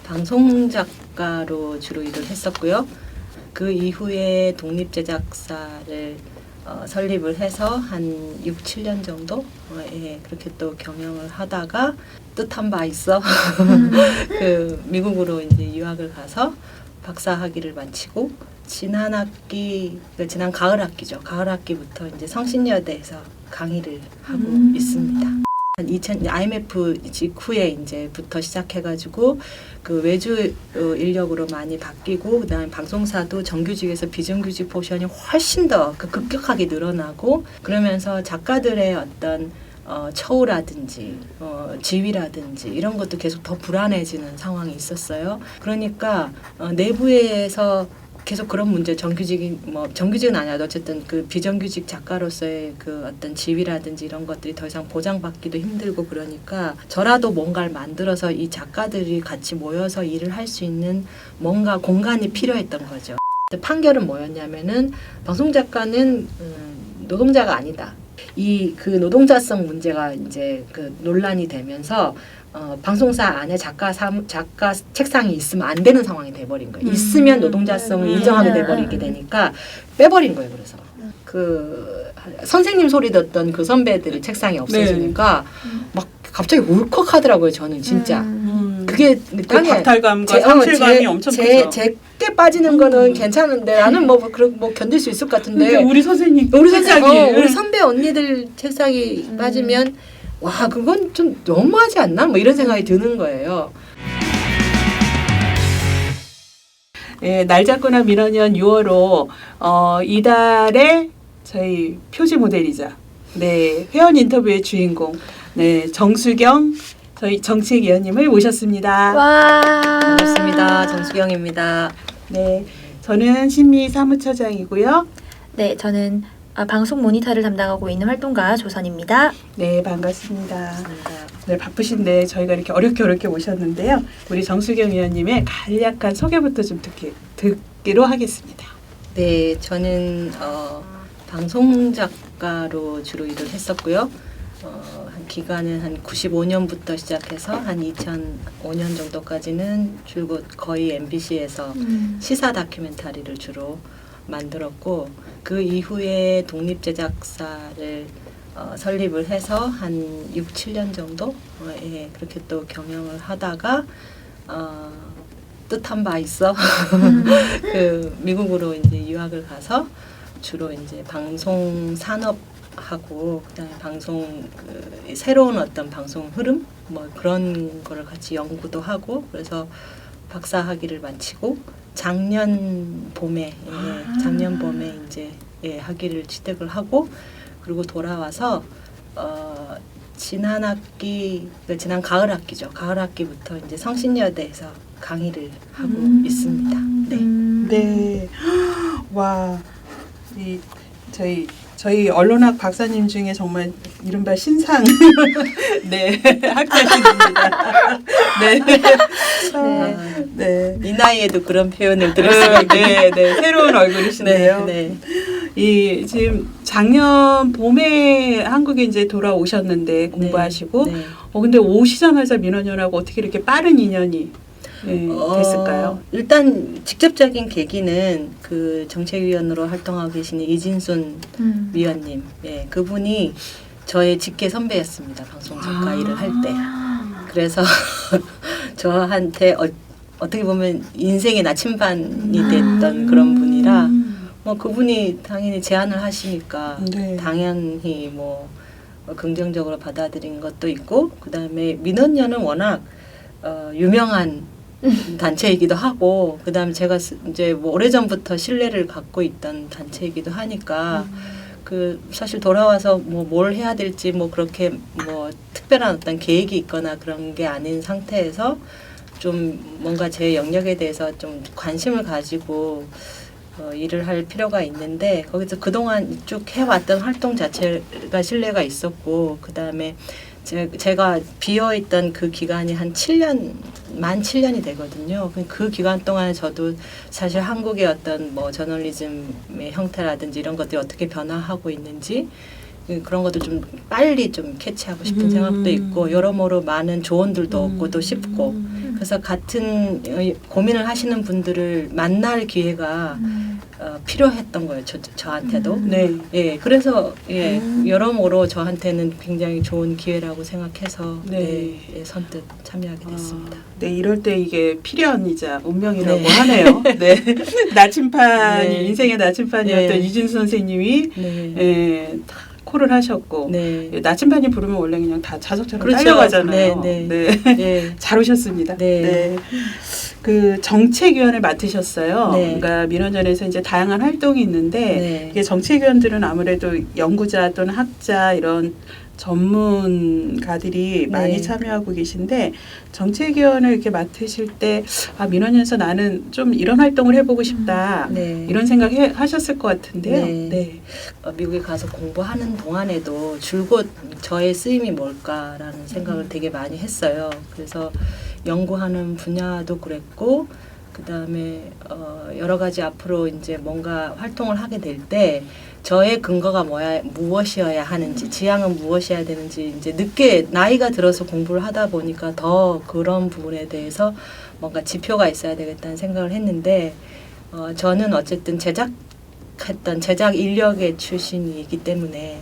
방송 작가로 주로 일을 했었고요. 그 이후에 독립제작사를 설립을 해서 한 6, 7년 정도 그렇게 또 경영을 하다가 뜻한 바 있어 그 미국으로 이제 유학을 가서 박사 학위를 마치고 지난 가을 학기죠. 가을 학기부터 이제 성신여대에서 강의를 하고 있습니다. 한 2000 IMF 직후에 이제부터 시작해가지고 그 외주 인력으로 많이 바뀌고 그다음에 방송사도 정규직에서 비정규직 포션이 훨씬 더 급격하게 늘어나고 그러면서 작가들의 어떤 처우라든지 지위라든지 이런 것도 계속 더 불안해지는 상황이 있었어요. 그러니까 내부에서 계속 그런 문제, 정규직은 아니어도 어쨌든 그 비정규직 작가로서의 그 어떤 지위라든지 이런 것들이 더 이상 보장받기도 힘들고 그러니까 저라도 뭔가를 만들어서 이 작가들이 같이 모여서 일을 할 수 있는 뭔가 공간이 필요했던 거죠. 판결은 뭐였냐면은 방송 작가는 노동자가 아니다. 그 노동자성 문제가 이제 그 논란이 되면서 방송사 안에 작가 책상이 있으면 안 되는 상황이 돼버린 거예요. 있으면 노동자성을 인정하게 돼버리게 되니까 빼버린 거예요. 그래서 그 선생님 소리 듣던 그 선배들이 책상이 없어지니까 막 갑자기 울컥하더라고요. 저는 진짜 그게 그 박탈감과 상실감이 엄청 크죠. 제게 빠지는 거는 괜찮은데 나는 뭐 견딜 수 있을 것 같은데 그러니까 우리 선생님 우리 선배 언니들 책상이 빠지면 와 그건 좀 너무하지 않나? 뭐 이런 생각이 드는 거예요. 네, 날 잡거나 민원연 6월호 이달의 저희 표지 모델이자 회원 인터뷰의 주인공 정수경 저희 정책위원님을 모셨습니다. 와 반갑습니다. 정수경입니다. 네, 저는 신미 사무처장이고요. 네, 저는 방송 모니터를 담당하고 있는 활동가 조선입니다. 네, 반갑습니다. 네, 바쁘신데 저희가 이렇게 어렵게 모셨는데요. 우리 정수경 위원님의 간략한 소개부터 좀 듣기로 하겠습니다. 네, 저는 방송 작가로 주로 일을 했었고요. 기간은 한 95년부터 시작해서 한 2005년 정도까지는 줄곧 거의 MBC에서 시사 다큐멘터리를 주로 만들었고 그 이후에 독립제작사를 설립을 해서 한 6, 7년 정도 그렇게 또 경영을 하다가 뜻한 바 있어 그 미국으로 이제 유학을 가서 주로 이제 방송 산업하고 그다음에 방송 새로운 어떤 방송 흐름 뭐 그런 거를 같이 연구도 하고 그래서 박사 학위를 마치고 작년 봄에 이제 학위를 취득을 하고 그리고 돌아와서 지난 가을 학기죠. 가을 학기부터 이제 성신여대에서 강의를 하고 있습니다. 네. 와, 저희 언론학 박사님 중에 정말 이른바 신상 학자십니다. 이 나이에도 그런 표현을 들었어요. 새로운 얼굴이시네요. 지금 작년 봄에 한국에 이제 돌아오셨는데 공부하시고 근데 오시자마자 민원연하고 어떻게 이렇게 빠른 인연이 됐을까요? 일단 직접적인 계기는 그 정책위원으로 활동하고 계시는 이진순 위원님, 그분이 저의 직계 선배였습니다. 방송 작가 일을 할 때. 그래서 저한테 어떻게 보면 인생의 나침반이 됐던 그런 분이라 그분이 당연히 제안을 하시니까 당연히 긍정적으로 받아들인 것도 있고 그다음에 민원연은 워낙 유명한 단체이기도 하고 그다음에 제가 이제 오래전부터 신뢰를 갖고 있던 단체이기도 하니까 사실 돌아와서 뭘 해야 될지 그렇게 특별한 어떤 계획이 있거나 그런 게 아닌 상태에서 좀 뭔가 제 영역에 대해서 좀 관심을 가지고 일을 할 필요가 있는데 거기서 그동안 쭉 해왔던 활동 자체가 신뢰가 있었고 그다음에 제가 비어있던 그 기간이 한 7년, 7년이 되거든요. 그 기간 동안에 저도 사실 한국의 어떤 저널리즘의 형태라든지 이런 것들이 어떻게 변화하고 있는지 그런 것들 좀 빨리 좀 캐치하고 싶은 생각도 있고 여러모로 많은 조언들도 얻고도 싶고 그래서 같은 고민을 하시는 분들을 만날 기회가 필요했던 거예요. 저한테도. 네. 예, 그래서 여러모로 저한테는 굉장히 좋은 기회라고 생각해서 네. 선뜻 참여하게 됐습니다. 네, 이럴 때 이게 필연이자 운명이라고 네. 하네요. 네. 나침판이 네. 인생의 나침판이었던 네. 이준수 선생님이 네. 다 콜을 하셨고 네. 나침반이 부르면 원래 그냥 다 자석처럼 그렇죠. 딸려가잖아요. 네, 네. 네. 잘 오셨습니다. 네. 그 정책위원을 맡으셨어요. 네. 그러니까 민원연에서 이제 다양한 활동이 있는데 네. 이게 정책위원들은 아무래도 연구자 또는 학자 이런 전문가들이 많이 네. 참여하고 계신데 정책위원을 이렇게 맡으실 때 민원연에서 나는 좀 이런 활동을 해보고 싶다 네. 이런 생각 하셨을 것 같은데요. 네. 네. 미국에 가서 공부하는 동안에도 줄곧 저의 쓰임이 뭘까라는 생각을 되게 많이 했어요. 그래서 연구하는 분야도 그랬고, 그 다음에 여러 가지 앞으로 이제 뭔가 활동을 하게 될 때 저의 근거가 무엇이어야 하는지, 지향은 무엇이어야 되는지 이제 늦게 나이가 들어서 공부를 하다 보니까 더 그런 부분에 대해서 뭔가 지표가 있어야 되겠다는 생각을 했는데, 저는 어쨌든 제작 인력의 출신이기 때문에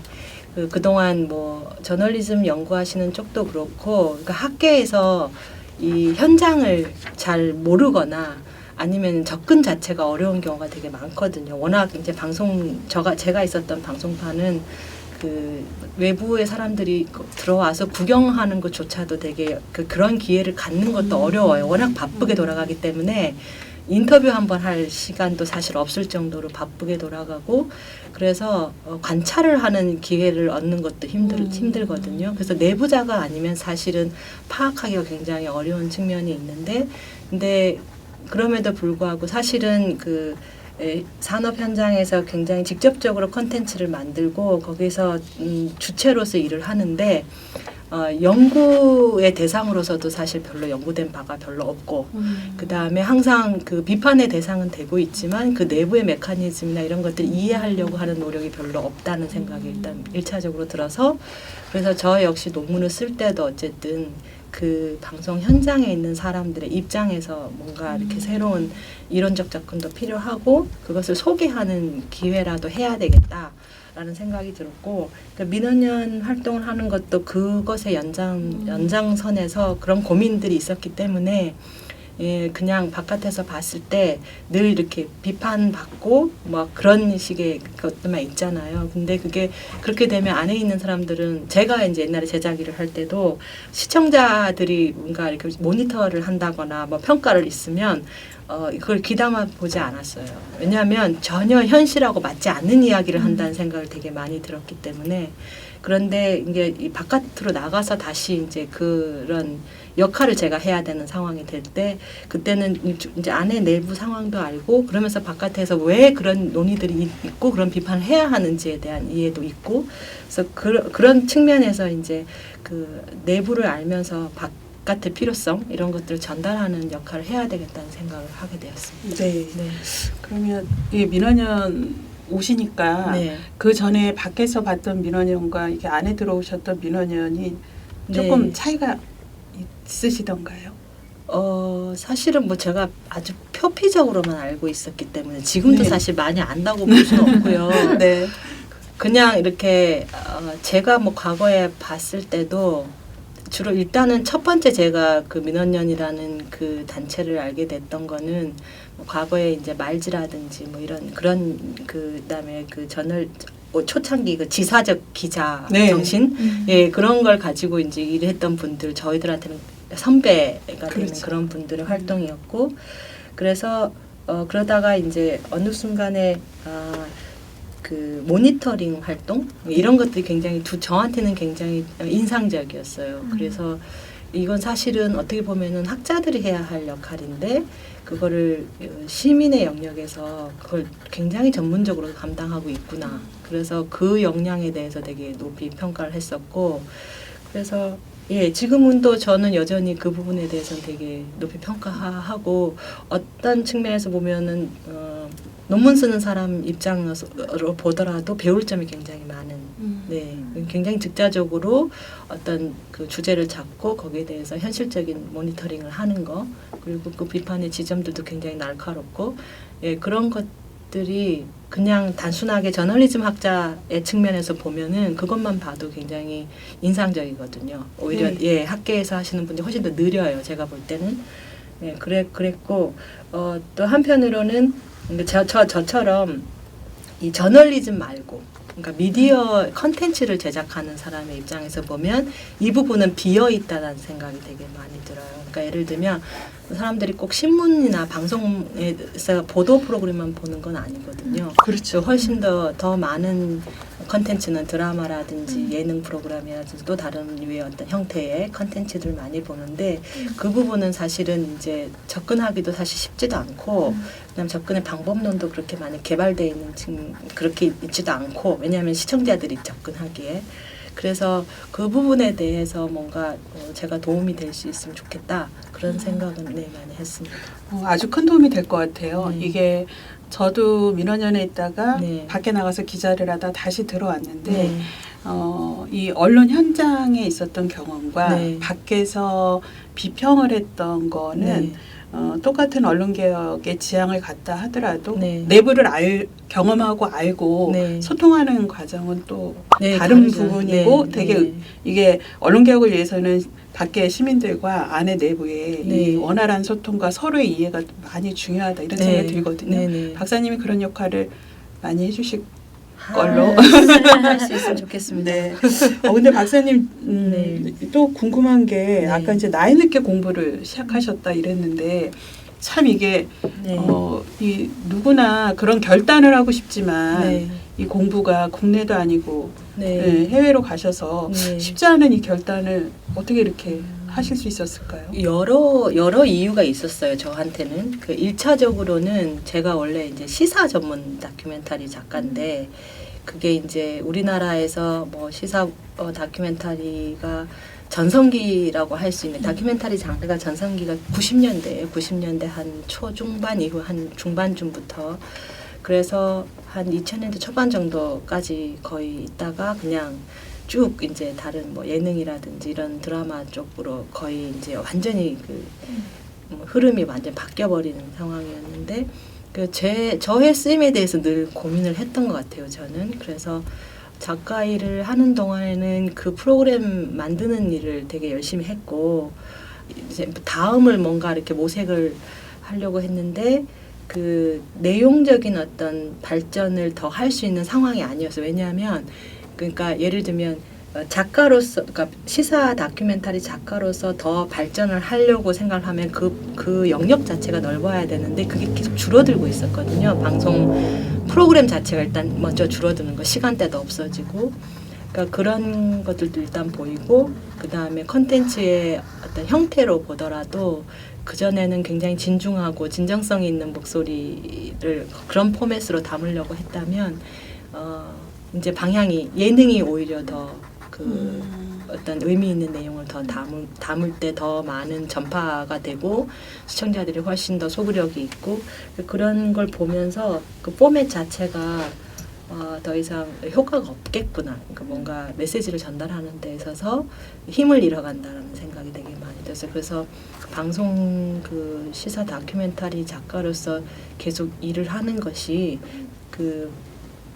그동안 뭐 저널리즘 연구하시는 쪽도 그렇고, 그러니까 학계에서 이 현장을 잘 모르거나 아니면 접근 자체가 어려운 경우가 되게 많거든요. 워낙 이제 제가 있었던 방송판은 그 외부의 사람들이 들어와서 구경하는 것조차도 되게 그런 기회를 갖는 것도 어려워요. 워낙 바쁘게 돌아가기 때문에 인터뷰 한번 할 시간도 사실 없을 정도로 바쁘게 돌아가고, 그래서 관찰을 하는 기회를 얻는 것도 힘들거든요. 그래서 내부자가 아니면 사실은 파악하기가 굉장히 어려운 측면이 있는데, 근데 그럼에도 불구하고 사실은 그 산업 현장에서 굉장히 직접적으로 콘텐츠를 만들고 거기서 주체로서 일을 하는데, 연구의 대상으로서도 사실 별로 연구된 바가 별로 없고, 그 다음에 항상 그 비판의 대상은 되고 있지만 그 내부의 메커니즘이나 이런 것들 이해하려고 하는 노력이 별로 없다는 생각이 일단 1차적으로 들어서, 그래서 저 역시 논문을 쓸 때도 어쨌든 그 방송 현장에 있는 사람들의 입장에서 뭔가 이렇게 새로운 이론적 접근도 필요하고 그것을 소개하는 기회라도 해야 되겠다. 라는 생각이 들었고, 그러니까 민원연 활동을 하는 것도 그것의 연장선에서 그런 고민들이 있었기 때문에 그냥 바깥에서 봤을 때 늘 이렇게 비판받고 막 그런 식의 것들만 있잖아요. 근데 그게 그렇게 되면 안에 있는 사람들은, 제가 이제 옛날에 제작 일을 할 때도 시청자들이 뭔가 이렇게 모니터를 한다거나 뭐 평가를 있으면 이걸 귀담아 보지 않았어요. 왜냐하면 전혀 현실하고 맞지 않는 이야기를 한다는 생각을 되게 많이 들었기 때문에. 그런데 이게 이 바깥으로 나가서 다시 이제 그런 역할을 제가 해야 되는 상황이 될 때, 그때는 이제 안에 내부 상황도 알고, 그러면서 바깥에서 왜 그런 논의들이 있고 그런 비판을 해야 하는지에 대한 이해도 있고, 그래서 그런 측면에서 이제 그 내부를 알면서 바깥의 필요성 이런 것들을 전달하는 역할을 해야 되겠다는 생각을 하게 되었습니다. 네. 네. 그러면 이 민원연 오시니까 네. 그 전에 밖에서 봤던 민원연과 이게 안에 들어오셨던 민원연이 조금 네. 차이가 있으시던가요? 사실은 뭐 제가 아주 표피적으로만 알고 있었기 때문에 지금도 네. 사실 많이 안다고 볼 수는 없고요. 네. 그냥 이렇게 제가 뭐 과거에 봤을 때도 주로 일단은 첫 번째 제가 그 민원연이라는 그 단체를 알게 됐던 거는 뭐 과거에 이제 말지라든지 뭐 이런 그런 그다음에 그 초창기 그 지사적 기자 네. 정신 그런 걸 가지고 이제 일했던 분들, 저희들한테는 선배가 되는 그렇죠. 그런 분들의 활동이었고, 그래서 그러다가 이제 어느 순간에 그 모니터링 활동 이런 것들이 굉장히 저한테는 굉장히 인상적이었어요. 그래서 이건 사실은 어떻게 보면은 학자들이 해야 할 역할인데 그거를 시민의 영역에서 그걸 굉장히 전문적으로 감당하고 있구나. 그래서 그 역량에 대해서 되게 높이 평가를 했었고, 그래서 지금은 또 저는 여전히 그 부분에 대해서는 되게 높이 평가하고, 어떤 측면에서 보면은 논문 쓰는 사람 입장으로 보더라도 배울 점이 굉장히 많은 굉장히 즉자적으로 어떤 그 주제를 잡고 거기에 대해서 현실적인 모니터링을 하는 거 그리고 그 비판의 지점들도 굉장히 날카롭고 예, 그런 것들이 그냥 단순하게 저널리즘 학자의 측면에서 보면은 그것만 봐도 굉장히 인상적이거든요. 오히려 예, 학계에서 하시는 분들이 훨씬 더 느려요. 제가 볼 때는. 예, 그랬고 또 한편으로는 저처럼 이 저널리즘 말고 그러니까 미디어 컨텐츠를 제작하는 사람의 입장에서 보면 이 부분은 비어 있다는 생각이 되게 많이 들어요. 그러니까 예를 들면 사람들이 꼭 신문이나 방송에서 보도 프로그램만 보는 건 아니거든요. 그렇죠. 훨씬 더 많은 컨텐츠는 드라마라든지 예능 프로그램이라든지 또 다른 류의 어떤 형태의 컨텐츠들 많이 보는데 그 부분은 사실은 이제 접근하기도 사실 쉽지도 않고 그다음 접근의 방법론도 그렇게 많이 개발되어 있는 그렇게 있지도 않고 왜냐하면 시청자들이 접근하기에 그래서 그 부분에 대해서 뭔가 제가 도움이 될 수 있으면 좋겠다 그런 생각은 네, 많이 했습니다. 아주 큰 도움이 될 것 같아요. 네. 이게 저도 민원연에 있다가 네. 밖에 나가서 기자를 하다 다시 들어왔는데 네. 이 언론 현장에 있었던 경험과 네. 밖에서 비평을 했던 거는 네. 똑같은 언론개혁의 지향을 갖다 하더라도 네. 내부를 경험하고 알고 네. 소통하는 과정은 또 네, 다른 다르죠. 부분이고 네, 되게 네. 이게 언론개혁을 위해서는 밖에 시민들과 안에 내부의 네. 이 원활한 소통과 서로의 이해가 많이 중요하다 이런 네. 생각이 들거든요. 네, 네. 박사님이 그런 역할을 많이 해주실 걸로. 할 수 있으면 좋겠습니다. 네. 근데 박사님 네. 또 궁금한 게 네. 아까 이제 나이 늦게 공부를 시작하셨다 이랬는데 참 이게 네. 이 누구나 그런 결단을 하고 싶지만 네. 이 공부가 국내도 아니고 네. 네, 해외로 가셔서 네. 쉽지 않은 이 결단을 어떻게 이렇게 하실 수 있었을까요? 여러 이유가 있었어요. 저한테는 그 1차적으로는 제가 원래 이제 시사 전문 다큐멘터리 작가인데 그게 이제 우리나라에서 뭐 시사 다큐멘터리가 전성기라고 할 수 있는 다큐멘터리 장르가 전성기가 90년대 한 초중반 이후 한 중반쯤부터 그래서 한 2000년대 초반 정도까지 거의 있다가 그냥 쭉 이제 다른 뭐 예능이라든지 이런 드라마 쪽으로 거의 이제 완전히 그 흐름이 완전 바뀌어버리는 상황이었는데 저의 쓰임에 대해서 늘 고민을 했던 것 같아요. 저는 그래서 작가 일을 하는 동안에는 그 프로그램 만드는 일을 되게 열심히 했고 이제 다음을 뭔가 이렇게 모색을 하려고 했는데 그 내용적인 어떤 발전을 더 할 수 있는 상황이 아니었어요. 왜냐하면 그러니까 예를 들면 작가로서 그러니까 시사 다큐멘터리 작가로서 더 발전을 하려고 생각하면 그 영역 자체가 넓어야 되는데 그게 계속 줄어들고 있었거든요. 방송 프로그램 자체가 일단 먼저 줄어드는 거 시간대도 없어지고 그러니까 그런 것들도 일단 보이고 그다음에 컨텐츠의 어떤 형태로 보더라도 그전에는 굉장히 진중하고 진정성 있는 목소리를 그런 포맷으로 담으려고 했다면 이제 방향이 예능이 오히려 더 그 어떤 의미 있는 내용을 더 담을 때 더 많은 전파가 되고 시청자들이 훨씬 더 소구력이 있고 그런 걸 보면서 그 포맷 자체가 더 이상 효과가 없겠구나. 그러니까 뭔가 메시지를 전달하는 데 있어서 힘을 잃어간다는 생각이 되게 많이 들었어요. 그래서 방송 그 시사 다큐멘터리 작가로서 계속 일을 하는 것이 그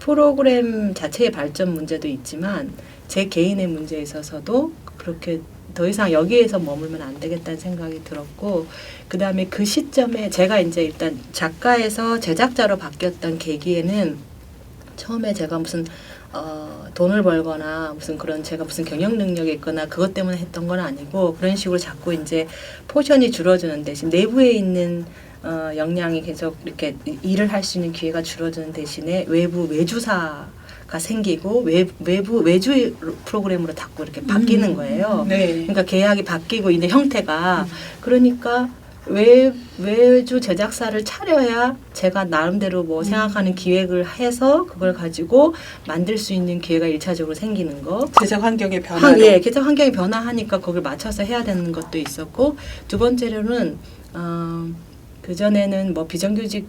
프로그램 자체의 발전 문제도 있지만 제 개인의 문제에 있어서도 그렇게 더 이상 여기에서 머물면 안 되겠다는 생각이 들었고 그 다음에 그 시점에 제가 이제 일단 작가에서 제작자로 바뀌었던 계기에는 처음에 제가 무슨 돈을 벌거나 무슨 그런 제가 무슨 경영 능력이 있거나 그것 때문에 했던 건 아니고 그런 식으로 자꾸 이제 포션이 줄어드는 대신 내부에 있는 역량이 계속 이렇게 일을 할 수 있는 기회가 줄어드는 대신에 외부 외주사가 생기고 외주 프로그램으로 자꾸 이렇게 바뀌는 거예요. 네. 그러니까 계약이 바뀌고 있는 형태가 그러니까 외주 제작사를 차려야 제가 나름대로 뭐 생각하는 기획을 해서 그걸 가지고 만들 수 있는 기회가 1차적으로 생기는 거. 제작 환경의 변화로. 예, 제작 환경이 변화하니까 거기를 맞춰서 해야 되는 것도 있었고 두 번째로는 그전에는 뭐 비정규직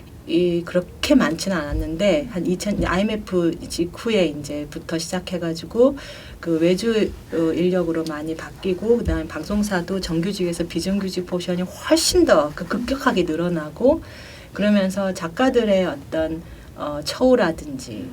그렇게 많지는 않았는데 한 2000 IMF 직후에 이제부터 시작해가지고 그 외주 인력으로 많이 바뀌고 그다음에 방송사도 정규직에서 비정규직 포션이 훨씬 더 급격하게 늘어나고 그러면서 작가들의 어떤 처우라든지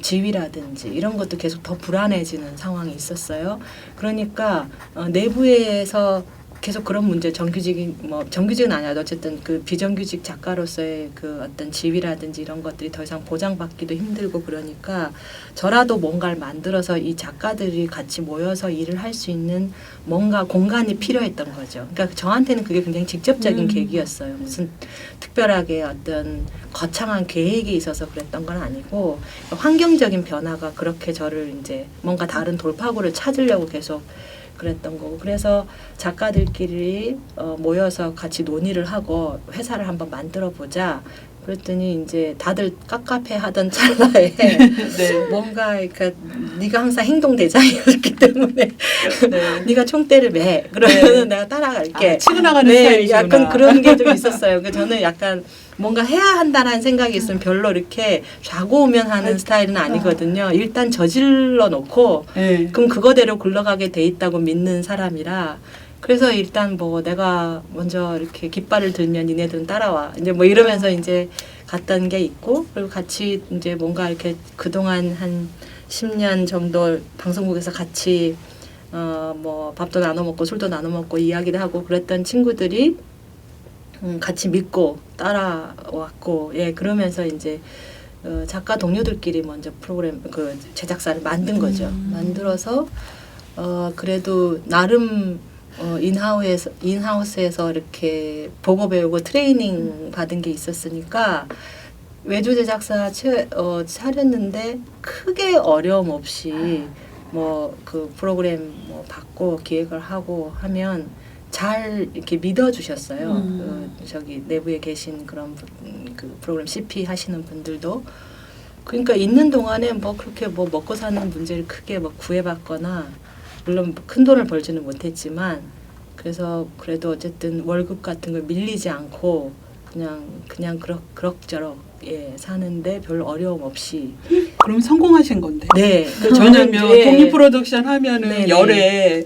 지위라든지 이런 것도 계속 더 불안해지는 상황이 있었어요. 그러니까 내부에서 계속 그런 문제 정규직은 아니라도 어쨌든 그 비정규직 작가로서의 그 어떤 지위라든지 이런 것들이 더 이상 보장받기도 힘들고 그러니까 저라도 뭔가를 만들어서 이 작가들이 같이 모여서 일을 할 수 있는 뭔가 공간이 필요했던 거죠. 그러니까 저한테는 그게 굉장히 직접적인 계기였어요. 무슨 특별하게 어떤 거창한 계획이 있어서 그랬던 건 아니고 환경적인 변화가 그렇게 저를 이제 뭔가 다른 돌파구를 찾으려고 계속 그랬던 거고 그래서 작가들끼리 모여서 같이 논의를 하고 회사를 한번 만들어 보자. 그랬더니 이제 다들 깝깝해 하던 찰나에 네. 뭔가 그러니까 네가 항상 행동 대장이었기 때문에 네가 총대를 매 그러면 내가 따라갈게. 치고 나가는 네, 스타일이시구나. 약간 그런 게 좀 있었어요. 그러니까 저는 약간 뭔가 해야 한다는 생각이 있으면 별로 이렇게 좌고우면하는 스타일은 아니거든요. 일단 저질러 놓고 네. 그럼 그거대로 굴러가게 돼 있다고 믿는 사람이라 그래서 일단 뭐 내가 먼저 이렇게 깃발을 들면 니네들은 따라와 이제 뭐 이러면서 이제 갔던 게 있고 그리고 같이 이제 뭔가 이렇게 그동안 한 10년 정도 방송국에서 같이 뭐 밥도 나눠 먹고 술도 나눠 먹고 이야기를 하고 그랬던 친구들이 같이 믿고 따라왔고 예 그러면서 이제 작가 동료들끼리 먼저 프로그램 그 제작사를 만든 거죠. 만들어서 그래도 나름 인하우스에서 이렇게 보고 배우고 트레이닝 받은 게 있었으니까 외주 제작사 차렸는데 크게 어려움 없이 뭐 그 프로그램 뭐 받고 기획을 하고 하면 잘 이렇게 믿어주셨어요. 저기 내부에 계신 그런 그 프로그램 CP 하시는 분들도 그러니까 있는 동안에 뭐 그렇게 뭐 먹고 사는 문제를 크게 뭐 구해봤거나 물론 큰 돈을 벌지는 못했지만 그래서 그래도 어쨌든 월급 같은 걸 밀리지 않고 그냥 그럭저럭 예 사는데 별 어려움 없이 그럼 성공하신 건데. 네 저는요 예. 독립 프로덕션 하면은 네네. 열에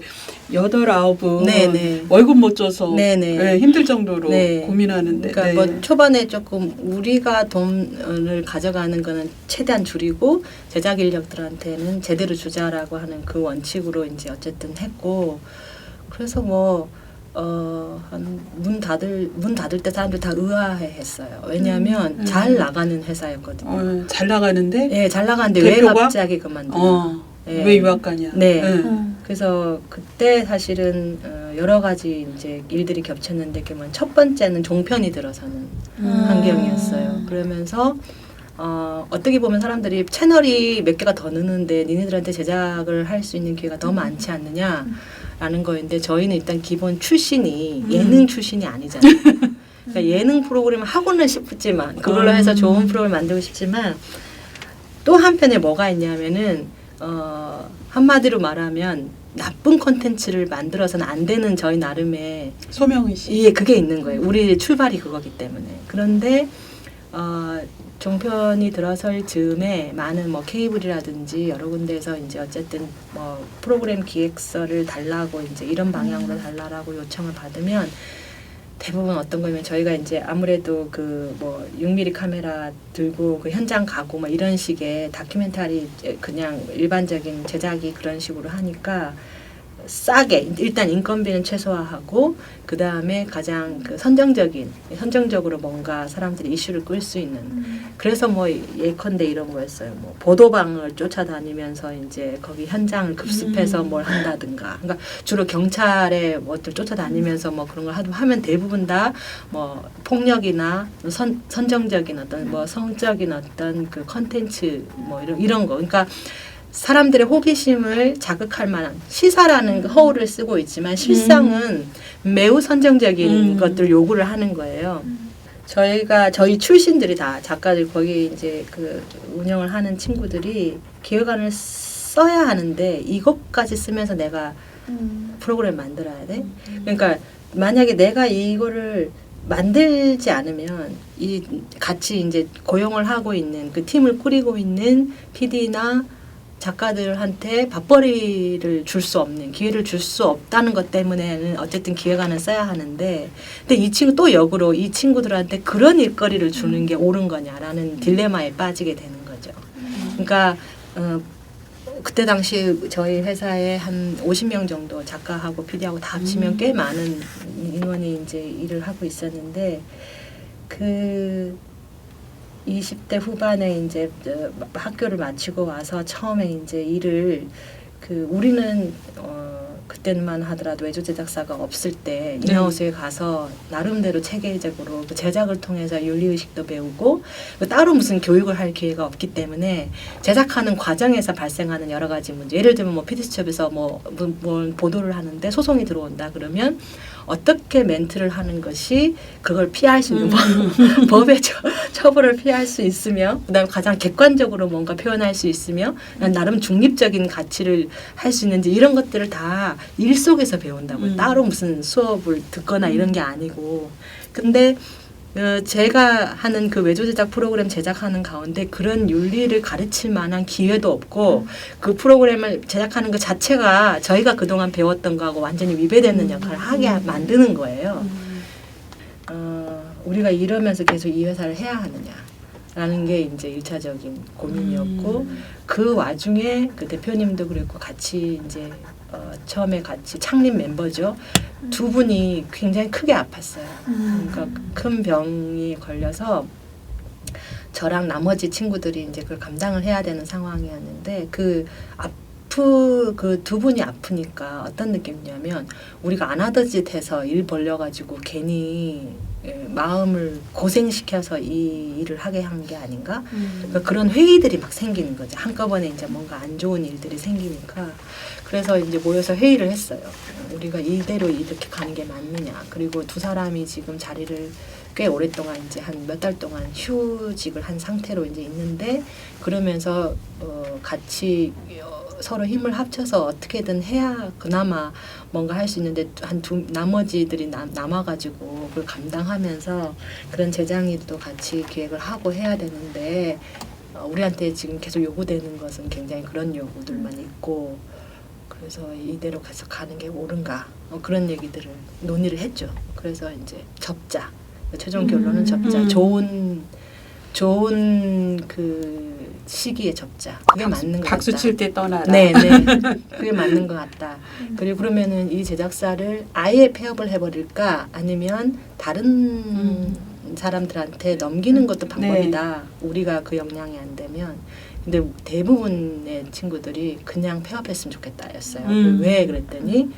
8-9분 네네. 월급 못 줘서 네네. 네, 힘들 정도로 네. 고민하는데. 그러니까 네. 뭐 초반에 조금 우리가 돈을 가져가는 거는 최대한 줄이고 제작 인력들한테는 제대로 주자라고 하는 그 원칙으로 이제 어쨌든 했고 그래서 뭐 한 문 닫을 때 사람들 다 의아해했어요. 왜냐하면 잘 나가는 회사였거든요. 잘 나가는데 예, 잘 나가는데 왜 대표가? 갑자기 그만두냐. 예. 왜 유학 가냐. 네. 네. 그래서 그때 사실은 여러 가지 이제 일들이 겹쳤는데 첫 번째는 종편이 들어서는 환경이었어요. 그러면서 어떻게 보면 사람들이 채널이 몇 개가 더 느는데 니네들한테 제작을 할 수 있는 기회가 더 많지 않느냐라는 거였는데 저희는 일단 기본 출신이 예능 출신이 아니잖아요. 그러니까 예능 프로그램을 하고는 싶지만 그걸로 해서 좋은 프로그램을 만들고 싶지만 또 한편에 뭐가 있냐면은 한마디로 말하면 나쁜 콘텐츠를 만들어서는 안 되는 저희 나름의 소명의식. 예, 그게 있는 거예요. 우리 출발이 그거기 때문에. 그런데 종편이 들어설 즈음에 많은 뭐 케이블이라든지 여러 군데에서 이제 어쨌든 뭐 프로그램 기획서를 달라고 이제 이런 방향으로 달라라고 요청을 받으면 대부분 어떤 거냐면 저희가 이제 아무래도 그 뭐 6mm 카메라 들고 그 현장 가고 뭐 이런 식의 다큐멘터리 그냥 일반적인 제작이 그런 식으로 하니까 싸게 일단 인건비는 최소화하고 그 다음에 가장 그 선정적으로 뭔가 사람들이 이슈를 끌 수 있는 그래서 뭐 예컨대 이런 거였어요. 뭐 보도방을 쫓아다니면서 이제 거기 현장을 급습해서 뭘 한다든가. 그러니까 주로 경찰의 뭐들 쫓아다니면서 뭐 그런 걸 하면 대부분 다 뭐 폭력이나 선정적인 어떤 뭐 성적인 어떤 그 컨텐츠 뭐 이런 거. 그러니까 사람들의 호기심을 자극할 만한 시사라는 허울을 쓰고 있지만 실상은 매우 선정적인 것들을 요구를 하는 거예요. 저희 출신들이 다 작가들 거기 이제 그 운영을 하는 친구들이 기획안을 써야 하는데 이것까지 쓰면서 내가 프로그램 만들어야 돼. 그러니까 만약에 내가 이거를 만들지 않으면 이 같이 이제 고용을 하고 있는 그 팀을 꾸리고 있는 PD나 작가들한테 밥벌이를 줄 수 없는 기회를 줄 수 없다는 것 때문에는 어쨌든 기획안을 써야 하는데 근데 이 친구 또 역으로 이 친구들한테 그런 일거리를 주는 게 옳은 거냐라는 딜레마에 빠지게 되는 거죠. 그러니까 그때 당시 저희 회사에 한 50명 정도 작가하고 PD하고 다 합치면 꽤 많은 인원이 이제 일을 하고 있었는데 그 20대 후반에 이제 학교를 마치고 와서 처음에 이제 일을 우리는 그때만 하더라도 외주 제작사가 없을 때 인하우스에 가서 나름대로 체계적으로 그 제작을 통해서 윤리의식도 배우고 따로 무슨 교육을 할 기회가 없기 때문에 제작하는 과정에서 발생하는 여러 가지 문제 예를 들면 뭐 PD수첩에서 뭐 보도를 하는데 소송이 들어온다 그러면 어떻게 멘트를 하는 것이 그걸 피할 수 있는 법의 처벌을 피할 수 있으며 그다음에 가장 객관적으로 뭔가 표현할 수 있으며 나름 중립적인 가치를 할 수 있는지 이런 것들을 다 일 속에서 배운다고요. 따로 무슨 수업을 듣거나 이런 게 아니고 근데 제가 하는 그 외주 제작 프로그램 제작하는 가운데 그런 윤리를 가르칠 만한 기회도 없고 그 프로그램을 제작하는 것 자체가 저희가 그동안 배웠던 거하고 완전히 위배되는 역할을 하게 만드는 거예요. 우리가 이러면서 계속 이 회사를 해야 하느냐라는 게 이제 1차적인 고민이었고 그 와중에 그 대표님도 그랬고 같이 이제 처음에 같이 창립 멤버죠. 두 분이 굉장히 크게 아팠어요. 그러니까 큰 병이 걸려서 저랑 나머지 친구들이 이제 그걸 감당을 해야 되는 상황이었는데 그 두 분이 아프니까 어떤 느낌이냐면 우리가 안 하던 짓 해서 일 벌려가지고 괜히 마음을 고생시켜서 이 일을 하게 한 게 아닌가? 그러니까 그런 회의들이 막 생기는 거죠. 한꺼번에 이제 뭔가 안 좋은 일들이 생기니까. 그래서 이제 모여서 회의를 했어요. 우리가 이대로 이렇게 가는 게 맞느냐. 그리고 두 사람이 지금 자리를 꽤 오랫동안 이제 한 몇 달 동안 휴직을 한 상태로 이제 있는데 그러면서 같이 서로 힘을 합쳐서 어떻게든 해야 그나마 뭔가 할 수 있는데 나머지들이 남아가지고 그걸 감당하면서 그런 제작일도 같이 기획을 하고 해야 되는데 우리한테 지금 계속 요구되는 것은 굉장히 그런 요구들만 있고 그래서 이대로 계속 가는 게 옳은가 그런 얘기들을 논의를 했죠. 그래서 이제 접자. 최종 결론은 접자. 좋은 그 시기에 접자. 그게 맞는 것 같다. 박수 칠 때 떠나라. 네. 그게 맞는 것 같다. 그리고 그러면은 이 제작사를 아예 폐업을 해버릴까 아니면 다른 사람들한테 넘기는 것도 방법이다. 우리가 그 역량이 안 되면. 근데 대부분의 친구들이 그냥 폐업했으면 좋겠다였어요. 왜 그랬더니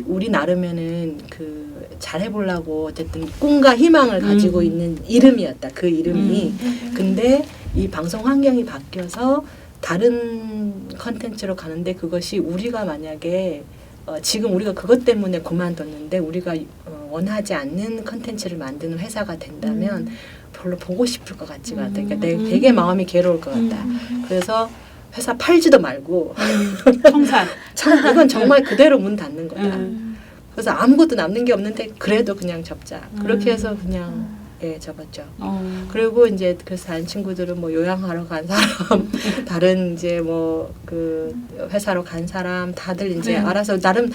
우리 나름에는 그 잘해보려고 어쨌든 꿈과 희망을 가지고 있는 이름이었다. 그 이름이. 근데 이 방송 환경이 바뀌어서 다른 컨텐츠로 가는데 그것이 우리가 만약에 지금 우리가 그것 때문에 그만뒀는데 우리가 원하지 않는 컨텐츠를 만드는 회사가 된다면 별로 보고 싶을 것 같지가 않다. 그러니까 되게 마음이 괴로울 것 같다. 그래서 회사 팔지도 말고 청산. 이건 정말 그대로 문 닫는 거다. 그래서 아무것도 남는 게 없는데 그래도 그냥 접자. 그렇게 해서 그냥 접었죠. 그리고 이제 그래서 다른 친구들은 뭐 요양하러 간 사람, 다른 이제 뭐 그 회사로 간 사람, 다들 이제 알아서 나름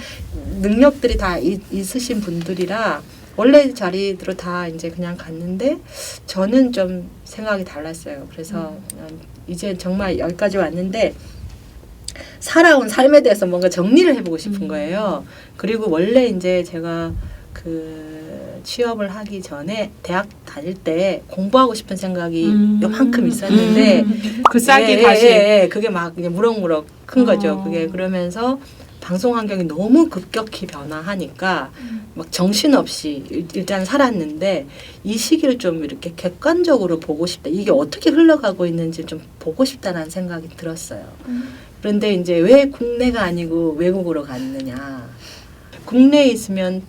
능력들이 다 있으신 분들이라 원래 자리대로 다 이제 그냥 갔는데 저는 좀 생각이 달랐어요. 그래서 이제 정말 여기까지 왔는데 살아온 삶에 대해서 뭔가 정리를 해보고 싶은 거예요. 그리고 원래 이제 제가 그 취업을 하기 전에 대학 다닐 때 공부하고 싶은 생각이 요만큼 있었는데 그 싹이 다시 그게 막 그냥 무럭무럭 큰 거죠. 그게 그러면서 방송 환경이 너무 급격히 변화하니까 막 정신없이 일단 살았는데 이 시기를 좀 이렇게 객관적으로 보고 싶다. 이게 어떻게 흘러가고 있는지 좀 보고 싶다는 생각이 들었어요. 그런데 이제 왜 국내가 아니고 외국으로 갔느냐. 국내에 있으면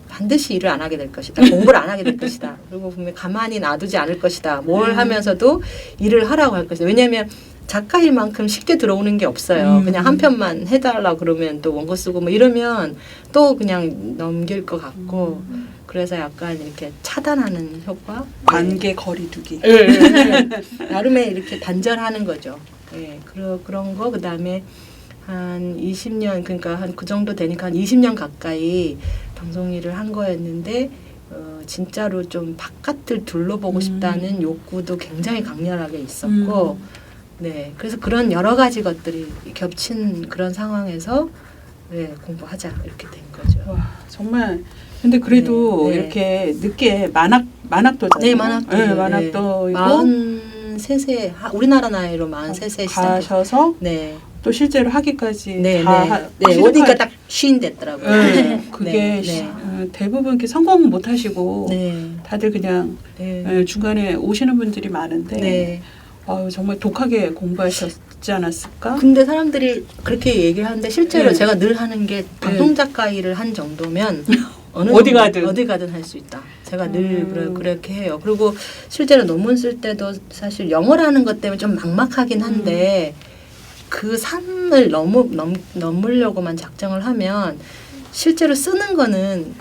반드시 일을 안 하게 될 것이다. 공부를 안 하게 될 것이다. 그리고 분명히 가만히 놔두지 않을 것이다. 뭘 하면서도 일을 하라고 할 것이다. 왜냐하면 작가일 만큼 쉽게 들어오는 게 없어요. 그냥 한 편만 해달라 그러면 또 원고 쓰고 뭐 이러면 또 그냥 넘길 것 같고 그래서 약간 이렇게 차단하는 효과, 관계 거리두기. 나름의 이렇게 단절하는 거죠. 예, 그런 거 그다음에 한 20년 그러니까 한 그 정도 되니까 한 20년 가까이 방송 일을 한 거였는데 진짜로 좀 바깥을 둘러보고 싶다는 욕구도 굉장히 강렬하게 있었고 네 그래서 그런 여러 가지 것들이 겹친 그런 상황에서 네, 공부하자 이렇게 된 거죠. 와, 정말 근데 그래도 네, 네. 이렇게 늦게 만학도잖아요. 네, 만학도. 네, 만학도이고 43세 우리나라 나이로 43세 가셔서 네. 또 실제로 하기까지 네, 다 네. 오니까 딱 쉰 됐더라고요. 네, 그게 네, 네. 대부분 이렇게 성공 못 하시고 네. 다들 그냥 네. 중간에 오시는 분들이 많은데 네. 정말 독하게 공부하셨지 않았을까? 근데 사람들이 그렇게 얘기를 하는데 실제로 네. 제가 늘 하는 게 방송 작가 일을 한 정도면 어디 가든. 어디 가든 할 수 있다. 제가 늘 그렇게 해요. 그리고 실제로 논문 쓸 때도 사실 영어라는 것 때문에 좀 막막하긴 한데 그 산을 넘으려고만 작정을 하면 실제로 쓰는 거는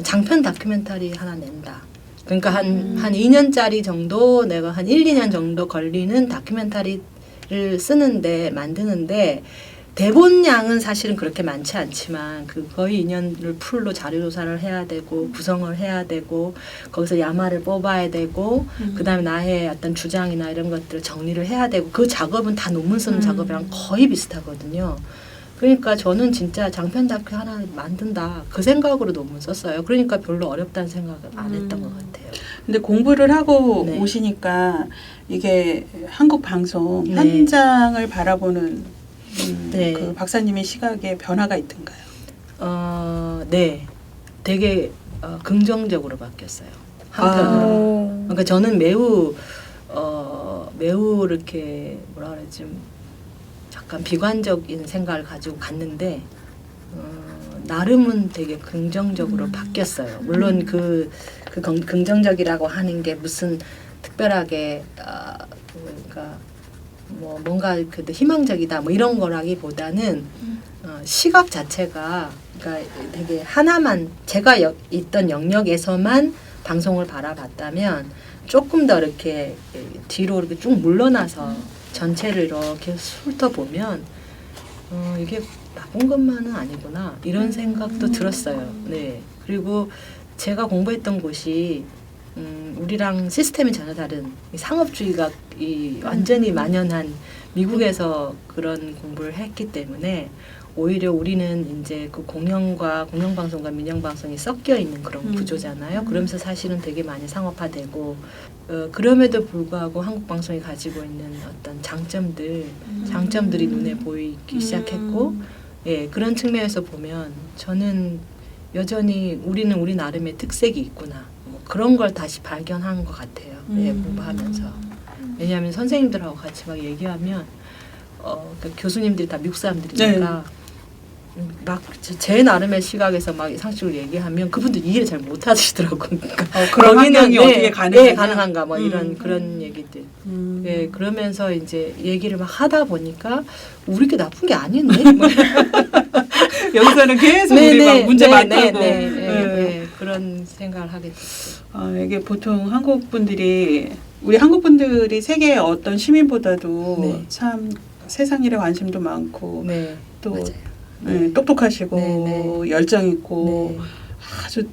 장편 다큐멘터리 하나 낸다. 그러니까 한 2년짜리 정도 내가 한 1, 2년 정도 걸리는 다큐멘터리를 만드는데 대본 양은 사실은 그렇게 많지 않지만 그 거의 2년을 풀로 자료 조사를 해야 되고 구성을 해야 되고 거기서 야마를 뽑아야 되고 그다음에 나의 어떤 주장이나 이런 것들을 정리를 해야 되고 그 작업은 다 논문 쓰는 작업이랑 거의 비슷하거든요. 그러니까 저는 진짜 장편 다큐 하나 만든다 그 생각으로 논문 썼어요. 그러니까 별로 어렵다는 생각을 안 했던 것 같아요. 근데 공부를 하고 네. 오시니까 이게 한국 방송 네. 현장을 바라보는 네. 그 박사님의 시각에 변화가 있던가요? 네, 되게 긍정적으로 바뀌었어요. 한편으로. 그러니까 저는 매우 이렇게 뭐라 그러지 약간 비관적인 생각을 가지고 갔는데 나름은 되게 긍정적으로 바뀌었어요. 물론 그 긍정적이라고 하는 게 무슨 특별하게 그러니까 뭐 뭔가 그래도 희망적이다 뭐 이런 거라기보다는 시각 자체가 그러니까 되게 하나만 제가 있던 영역에서만 방송을 바라봤다면 조금 더 이렇게 뒤로 이렇게 쭉 물러나서 전체를 이렇게 훑어보면 이게 나쁜 것만은 아니구나 이런 생각도 들었어요. 네. 그리고 제가 공부했던 곳이 우리랑 시스템이 전혀 다른 상업주의가 완전히 만연한 미국에서 그런 공부를 했기 때문에 오히려 우리는 이제 그 공영방송과 민영방송이 섞여 있는 그런 구조잖아요. 그러면서 사실은 되게 많이 상업화되고 그럼에도 불구하고 한국 방송이 가지고 있는 어떤 장점들이 눈에 보이기 시작했고 예, 그런 측면에서 보면 저는 여전히 우리는 우리 나름의 특색이 있구나. 뭐 그런 걸 다시 발견한 것 같아요. 예, 공부하면서. 왜냐하면 선생님들하고 같이 막 얘기하면 그러니까 교수님들이 다 미국 사람들이니까 막 제 나름의 시각에서 막 상식으로 얘기하면 그분들 이해를 잘 못하시더라고요. 그러니까 그런 환경이 어떻게 가능한가 뭐 이런 그런 얘기들. 예, 그러면서 이제 얘기를 막 하다 보니까 우리 게 나쁜 게 아니네. 뭐 여기서는 계속 우리 막 문제 많다고 그런 생각을 하게 됐어요. 이게 보통 우리 한국 분들이 세계의 어떤 시민보다도 네. 참 세상 일에 관심도 많고 네, 또 맞아요. 똑똑하시고 네. 열정 있고 네. 아주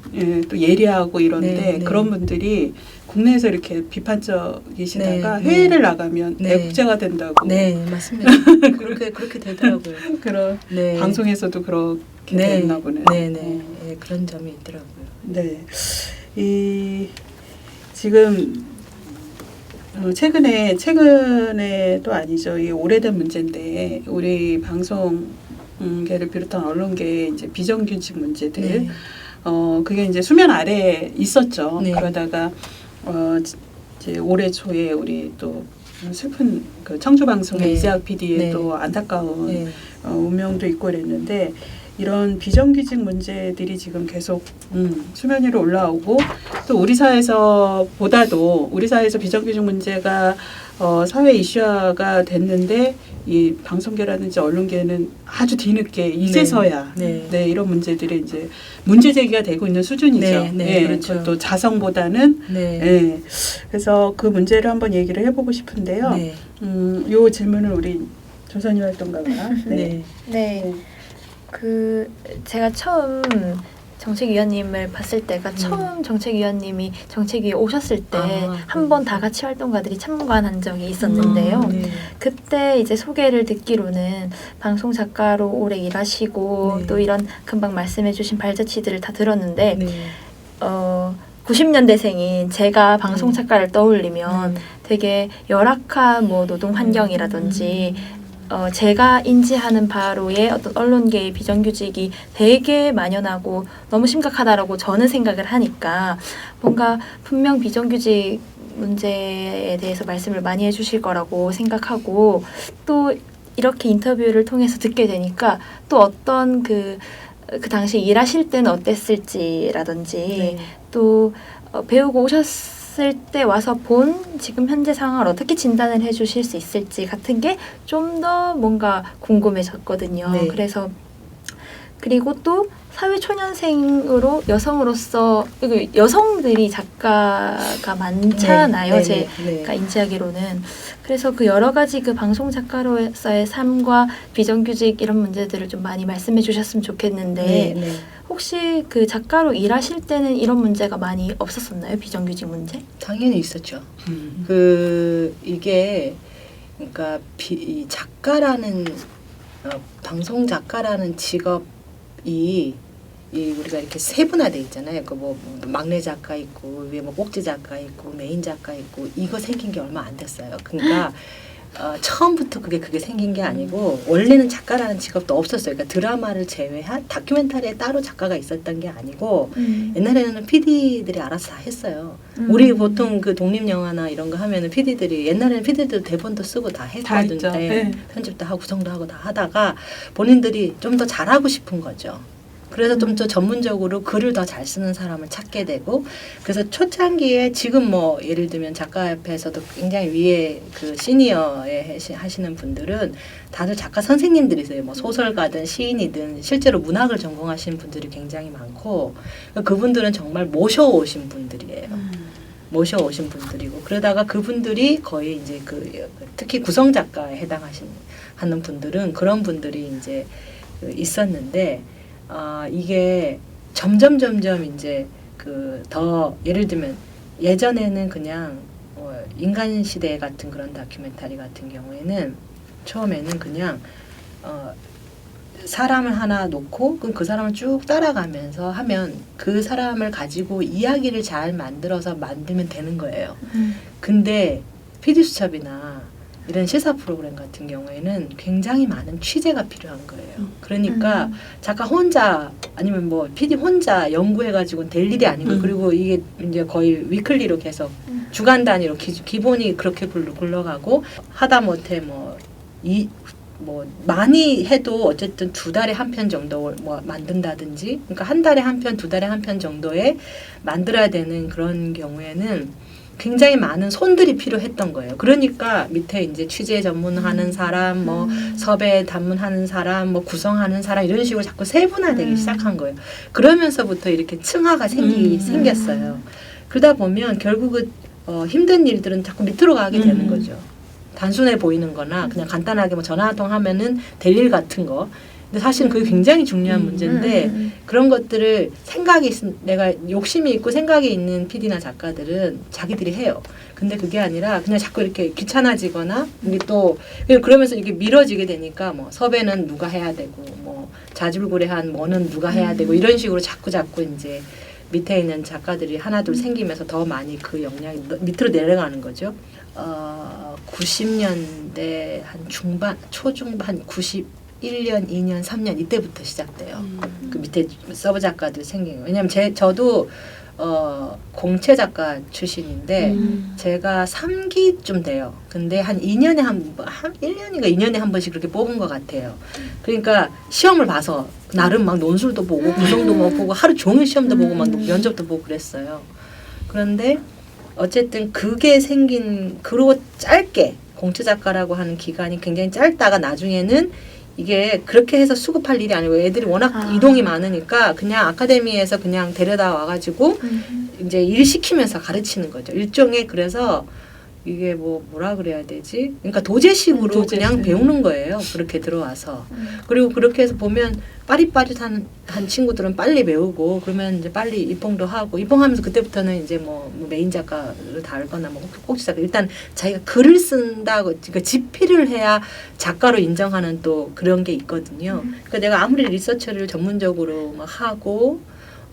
또 예리하고 이런데 네, 네. 그런 분들이 국내에서 이렇게 비판적이시다가 네, 회의를 나가면 네. 애국자가 된다고 네, 맞습니다. 그렇게 되더라고요. 그런 네. 방송에서도 그렇게 네. 됐나 보네요. 네, 그런 점이 있더라고요. 네. 지금 최근에도 아니죠. 이 오래된 문제인데 우리 방송계를 비롯한 언론계의 이제 비정규직 문제들 네. 그게 이제 수면 아래에 있었죠. 네. 그러다가 이제 올해 초에 우리 또 슬픈 그 청주 방송의 네. 이재학 PD의 네. 또 안타까운 네. 운명도 있고 그랬는데 이런 비정규직 문제들이 지금 계속 수면 위로 올라오고 또 우리 사회에서 비정규직 문제가 사회 이슈화가 됐는데 이 방송계라든지 언론계는 아주 뒤늦게 이제서야 네. 네, 이런 문제들이 이제 문제 제기가 되고 있는 수준이죠. 네, 그렇죠. 그것도 자성보다는 네. 예. 그래서 그 문제를 한번 얘기를 해보고 싶은데요. 네. 요 질문을 우리 조선이 활동가가 네. 네. 그 제가 처음 정책위원님을 봤을 때가 처음 정책위원님이 정책위에 오셨을 때 한 번 다 같이 활동가들이 참관한 적이 있었는데요. 네. 그때 이제 소개를 듣기로는 방송 작가로 오래 일하시고 네. 또 이런 금방 말씀해주신 발자취들을 다 들었는데 네. 90년대생인 제가 방송 작가를 떠올리면 네. 되게 열악한 뭐 노동 환경이라든지 제가 인지하는 바로의 어떤 언론계의 비정규직이 되게 만연하고 너무 심각하다라고 저는 생각을 하니까 뭔가 분명 비정규직 문제에 대해서 말씀을 많이 해주실 거라고 생각하고 또 이렇게 인터뷰를 통해서 듣게 되니까 또 어떤 그 당시 일하실 때는 어땠을지라든지 네. 또 배우고 오셨을 때 와서 본 지금 현재 상황을 어떻게 진단을 해주실 수 있을지 같은 게 좀 더 뭔가 궁금해졌거든요. 네. 그래서 그리고 또 사회 초년생으로 여성으로서 여성들이 작가가 많잖아요. 네. 제가 인지하기로는. 그래서 그 여러 가지 그 방송 작가로서의 삶과 비정규직 이런 문제들을 좀 많이 말씀해 주셨으면 좋겠는데 네. 네. 혹시 그 작가로 일하실 때는 이런 문제가 많이 없었었나요? 비정규직 문제? 당연히 있었죠. 그 이게 그러니까 이 작가라는 방송 작가라는 직업이 이 우리가 이렇게 세분화돼 있잖아요. 그 뭐 막내 작가 있고 위에 뭐 꼭지 작가 있고 메인 작가 있고 이거 생긴 게 얼마 안 됐어요. 그러니까 처음부터 그게 생긴 게 아니고 원래는 작가라는 직업도 없었어요. 그러니까 드라마를 제외한 다큐멘터리에 따로 작가가 있었던 게 아니고 옛날에는 PD들이 알아서 다 했어요. 우리 보통 그 독립 영화나 이런 거 하면은 PD들이 옛날에는 PD들 대본도 쓰고 다 했거든요. 다 했죠. 네. 네. 편집도 하고 구성도 하고 다 하다가 본인들이 좀 더 잘하고 싶은 거죠. 그래서 좀 더 전문적으로 글을 더 잘 쓰는 사람을 찾게 되고 그래서 초창기에 지금 뭐 예를 들면 작가협회에서도 굉장히 위에 그 시니어에 하시는 분들은 다들 작가 선생님들이세요. 뭐 소설가든 시인이든 실제로 문학을 전공하신 분들이 굉장히 많고 그분들은 정말 모셔오신 분들이에요. 모셔오신 분들이고 그러다가 그분들이 거의 이제 그 특히 구성 작가에 하는 분들은 그런 분들이 이제 있었는데 이게 점점 이제 그 더 예를 들면 예전에는 그냥 인간 시대 같은 그런 다큐멘터리 같은 경우에는 처음에는 그냥 사람을 하나 놓고 그럼 그 사람을 쭉 따라가면서 하면 그 사람을 가지고 이야기를 잘 만들면 되는 거예요. 근데 PD수첩이나 이런 시사 프로그램 같은 경우에는 굉장히 많은 취재가 필요한 거예요. 그러니까 작가 혼자 아니면 뭐 PD 혼자 연구해가지고 될 일이 아니고 그리고 이게 이제 거의 위클리로 계속 주간 단위로 기본이 그렇게 굴러가고 하다못해 뭐 많이 해도 어쨌든 2달에 한 편 정도 뭐 만든다든지 그러니까 한 달에 한 편, 2달에 한 편 정도에 만들어야 되는 그런 경우에는 굉장히 많은 손들이 필요했던 거예요. 그러니까 밑에 이제 취재 전문하는 사람, 뭐 섭외 단문하는 사람, 뭐 구성하는 사람 이런 식으로 자꾸 세분화되기 시작한 거예요. 그러면서부터 이렇게 층화가 생겼어요. 그러다 보면 결국은 힘든 일들은 자꾸 밑으로 가게 되는 거죠. 단순해 보이는 거나 그냥 간단하게 뭐 전화 한 통 하면은 될 일 같은 거. 근데 사실은 그게 굉장히 중요한 문제인데 그런 것들을 내가 욕심이 있고 생각이 있는 PD나 작가들은 자기들이 해요. 근데 그게 아니라 그냥 자꾸 이렇게 귀찮아지거나 이게 또 그러면서 이렇게 미뤄지게 되니까 뭐 섭외는 누가 해야 되고 뭐 자질구레한 뭐는 누가 해야 되고 이런 식으로 자꾸 이제 밑에 있는 작가들이 하나둘 생기면서 더 많이 그 역량이 밑으로 내려가는 거죠. 90년대 한 초중반 91년, 2년, 3년 이때부터 시작돼요. 그 밑에 서브 작가들 생긴 거. 왜냐면 저도 공채 작가 출신인데 제가 3기쯤 돼요. 근데 한 1년인가 2년에 한 번씩 그렇게 뽑은 것 같아요. 그러니까 시험을 봐서 나름 막 논술도 보고 구성도 막 보고 하루 종일 시험도 보고 막 면접도 보고 그랬어요. 그런데 어쨌든 그게 생긴 그리고 짧게 공채 작가라고 하는 기간이 굉장히 짧다가 나중에는 이게 그렇게 해서 수급할 일이 아니고 애들이 워낙 이동이 많으니까 그냥 아카데미에서 그냥 데려다 와가지고 이제 일 시키면서 가르치는 거죠. 일종의 그래서 이게 뭐라 그래야 되지? 그러니까 도제식으로 그냥 배우는 거예요. 그렇게 들어와서. 그리고 그렇게 해서 보면 빠릿빠릿한 친구들은 빨리 배우고 그러면 이제 빨리 입봉도 하고 입봉하면서 그때부터는 이제 뭐 메인 작가를 달거나 뭐 꼭지 작가 일단 자기가 글을 쓴다고 그러니까 집필을 해야 작가로 인정하는 또 그런 게 있거든요. 그러니까 내가 아무리 리서치를 전문적으로 막 하고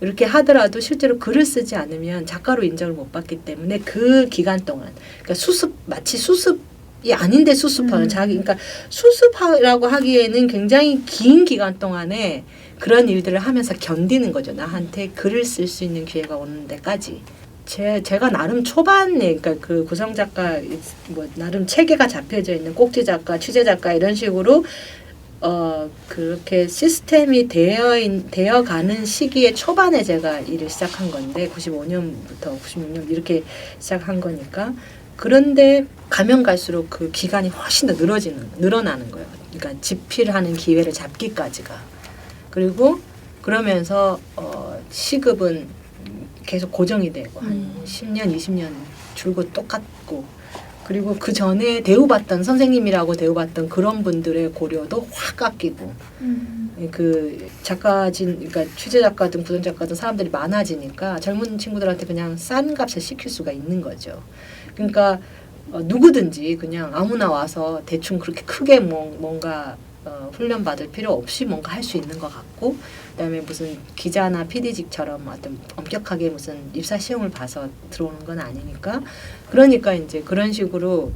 이렇게 하더라도 실제로 글을 쓰지 않으면 작가로 인정을 못 받기 때문에 그 기간 동안 그러니까 마치 수습이 아닌데 수습하는 그러니까 수습하라고 하기에는 굉장히 긴 기간 동안에 그런 일들을 하면서 견디는 거죠. 나한테 글을 쓸 수 있는 기회가 오는 데까지. 제가 나름 초반에 그러니까 그 구성 작가 뭐 나름 체계가 잡혀져 있는 꼭지 작가, 취재 작가 이런 식으로 그렇게 시스템이 되어가는 시기에 초반에 제가 일을 시작한 건데 95년부터 96년 이렇게 시작한 거니까 그런데 가면 갈수록 그 기간이 훨씬 더 늘어나는 거예요. 그러니까 집필하는 기회를 잡기까지가. 그리고 그러면서 시급은 계속 고정이 되고 한 10년, 20년 줄곧 똑같고 그리고 그 전에 대우받던 선생님이라고 대우받던 그런 분들의 고려도 확 깎이고 그 그러니까 취재 작가든 구전 작가든 사람들이 많아지니까 젊은 친구들한테 그냥 싼 값에 시킬 수가 있는 거죠. 그러니까 누구든지 그냥 아무나 와서 대충 그렇게 크게 뭔가 훈련 받을 필요 없이 뭔가 할 수 있는 것 같고 그다음에 무슨 기자나 PD직처럼 어떤 엄격하게 무슨 입사 시험을 봐서 들어오는 건 아니니까 그러니까 이제 그런 식으로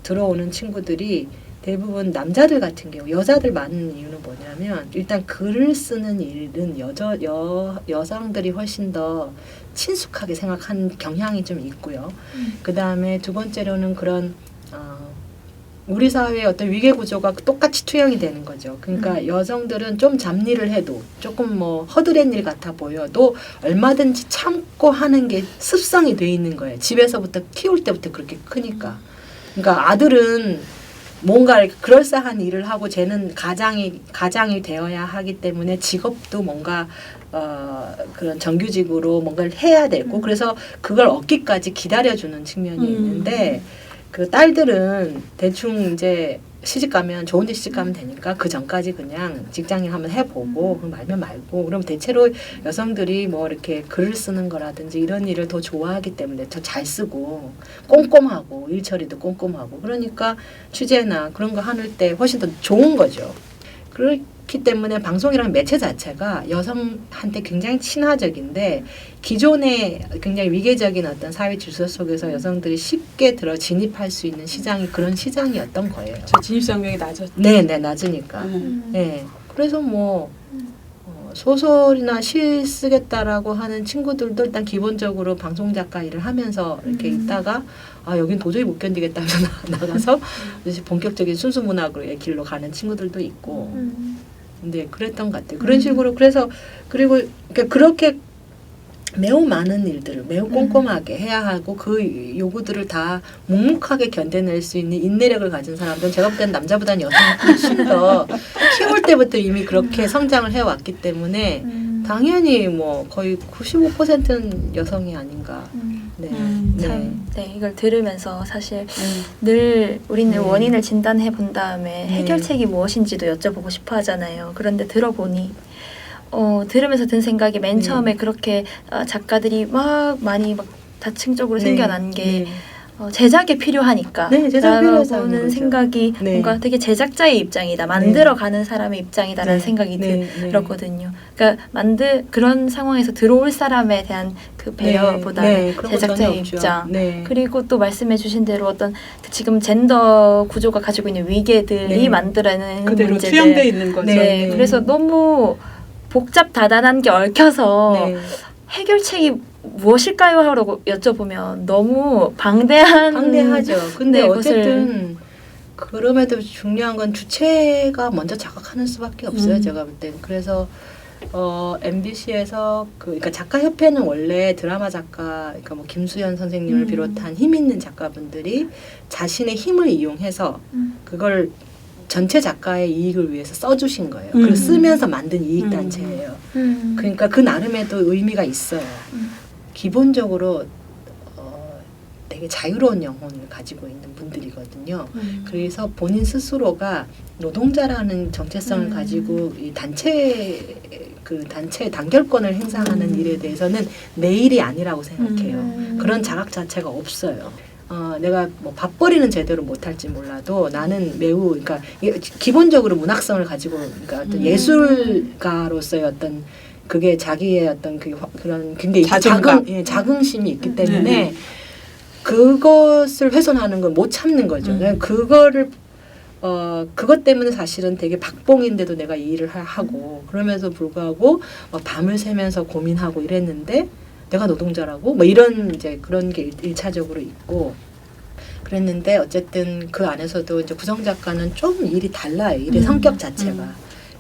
들어오는 친구들이 대부분 남자들 같은 경우 여자들 많은 이유는 뭐냐면 일단 글을 쓰는 일은 여성들이 훨씬 더 친숙하게 생각하는 경향이 좀 있고요. 그다음에 두 번째로는 그런 우리 사회의 어떤 위계 구조가 똑같이 투영이 되는 거죠. 그러니까 여성들은 좀 잡일을 해도 조금 뭐 허드렛 일 같아 보여도 얼마든지 참고 하는 게 습성이 돼 있는 거예요. 집에서부터 키울 때부터 그렇게 크니까. 그러니까 아들은 뭔가 그럴싸한 일을 하고 쟤는 가장이 되어야 하기 때문에 직업도 뭔가 그런 정규직으로 뭔가를 해야 되고 그래서 그걸 얻기까지 기다려주는 측면이 있는데 그 딸들은 대충 이제 시집 가면 좋은 데 시집 가면 되니까 그 전까지 그냥 직장인 한번 해보고 말면 말고 그럼 대체로 여성들이 뭐 이렇게 글을 쓰는 거라든지 이런 일을 더 좋아하기 때문에 더 잘 쓰고 꼼꼼하고 일 처리도 꼼꼼하고 그러니까 취재나 그런 거 하는 때 훨씬 더 좋은 거죠. 그렇기 때문에 방송이라는 매체 자체가 여성한테 굉장히 친화적인데 기존의 굉장히 위계적인 어떤 사회 질서 속에서 여성들이 쉽게 진입할 수 있는 시장이 그런 시장이었던 거예요. 저 진입 장벽이 낮았죠. 네, 낮으니까. 네, 그래서 뭐 소설이나 시 쓰겠다라고 하는 친구들도 일단 기본적으로 방송 작가 일을 하면서 이렇게 있다가 여긴 도저히 못 견디겠다 해서 나가서 이제 본격적인 순수 문학의 길로 가는 친구들도 있고. 근데 그랬던 것 같아요. 그런 식으로 그래서 그리고 그렇게 매우 많은 일들을 매우 꼼꼼하게 해야 하고 그 요구들을 다 묵묵하게 견뎌낼 수 있는 인내력을 가진 사람들은 제가 볼 때는 남자보다는 여성이 훨씬 더 키울 때부터 이미 그렇게 성장을 해왔기 때문에 당연히 뭐 거의 95%는 여성이 아닌가. 네, 이걸 들으면서 사실 늘 우리는 원인을 진단해 본 다음에 해결책이 무엇인지도 여쭤보고 싶어 하잖아요. 그런데 들어보니 들으면서 든 생각이 맨 처음에 그렇게 작가들이 많이 다층적으로 생겨난 게 제작에 필요하니까 라고는 생각이 뭔가 되게 제작자의 입장이다. 만들어가는 사람의 입장이다라는 생각이 들었거든요. 그러니까 그런 상황에서 들어올 사람에 대한 그 배려보다 제작자의 입장 그리고 또 말씀해 주신 대로 어떤 지금 젠더 구조가 가지고 있는 위계들이 만들어내는 그대로 문제들 투영되어 있는 거죠. 그래서 너무 복잡 다단한 게 얽혀서 해결책이 무엇일까요? 하고 여쭤보면 너무 방대하죠. 근데 어쨌든 그럼에도 중요한 건 주체가 먼저 자각하는 수밖에 없어요. 제가 볼 땐. 그래서 MBC에서 그러니까 작가협회는 원래 드라마 작가, 그러니까 뭐 김수현 선생님을 비롯한 힘 있는 작가분들이 자신의 힘을 이용해서 그걸 전체 작가의 이익을 위해서 써주신 거예요. 그걸 쓰면서 만든 이익 단체예요. 그러니까 그 나름에도 의미가 있어요. 기본적으로 되게 자유로운 영혼을 가지고 있는 분들이거든요. 그래서 본인 스스로가 노동자라는 정체성을 가지고 이 단체 단결권을 행사하는 일에 대해서는 내 일이 아니라고 생각해요. 그런 자각 자체가 없어요. 내가 뭐 밥벌이는 제대로 못할지 몰라도 나는 매우 그러니까 기본적으로 문학성을 가지고 그러니까 어떤 예술가로서의 어떤 그게 자기의 어떤 그런 굉장히 자긍심이 있기 때문에 그것을 훼손하는 건 못 참는 거죠. 그거를 그것 때문에 사실은 되게 박봉인데도 내가 이 일을 하고 그러면서 불구하고 밤을 새면서 고민하고 이랬는데 내가 노동자라고 뭐 이런 이제 그런 게 일차적으로 있고 그랬는데 어쨌든 그 안에서도 이제 구성 작가는 좀 일이 달라요. 일의 성격 자체가.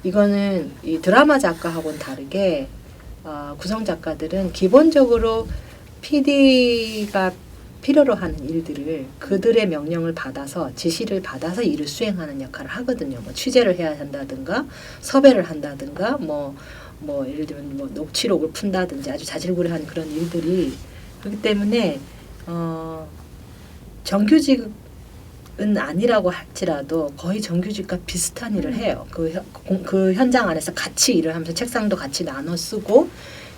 이거는 이 드라마 작가하고는 다르게 구성 작가들은 기본적으로 PD가 필요로 하는 일들을 그들의 명령을 받아서 지시를 받아서 일을 수행하는 역할을 하거든요. 뭐 취재를 해야 한다든가 섭외를 한다든가 뭐 예를 들면 뭐 녹취록을 푼다든지 아주 자질구레한 그런 일들이 그렇기 때문에 정규직은 아니라고 할지라도 거의 정규직과 비슷한 일을 해요. 그 현장 안에서 같이 일을 하면서 책상도 같이 나눠 쓰고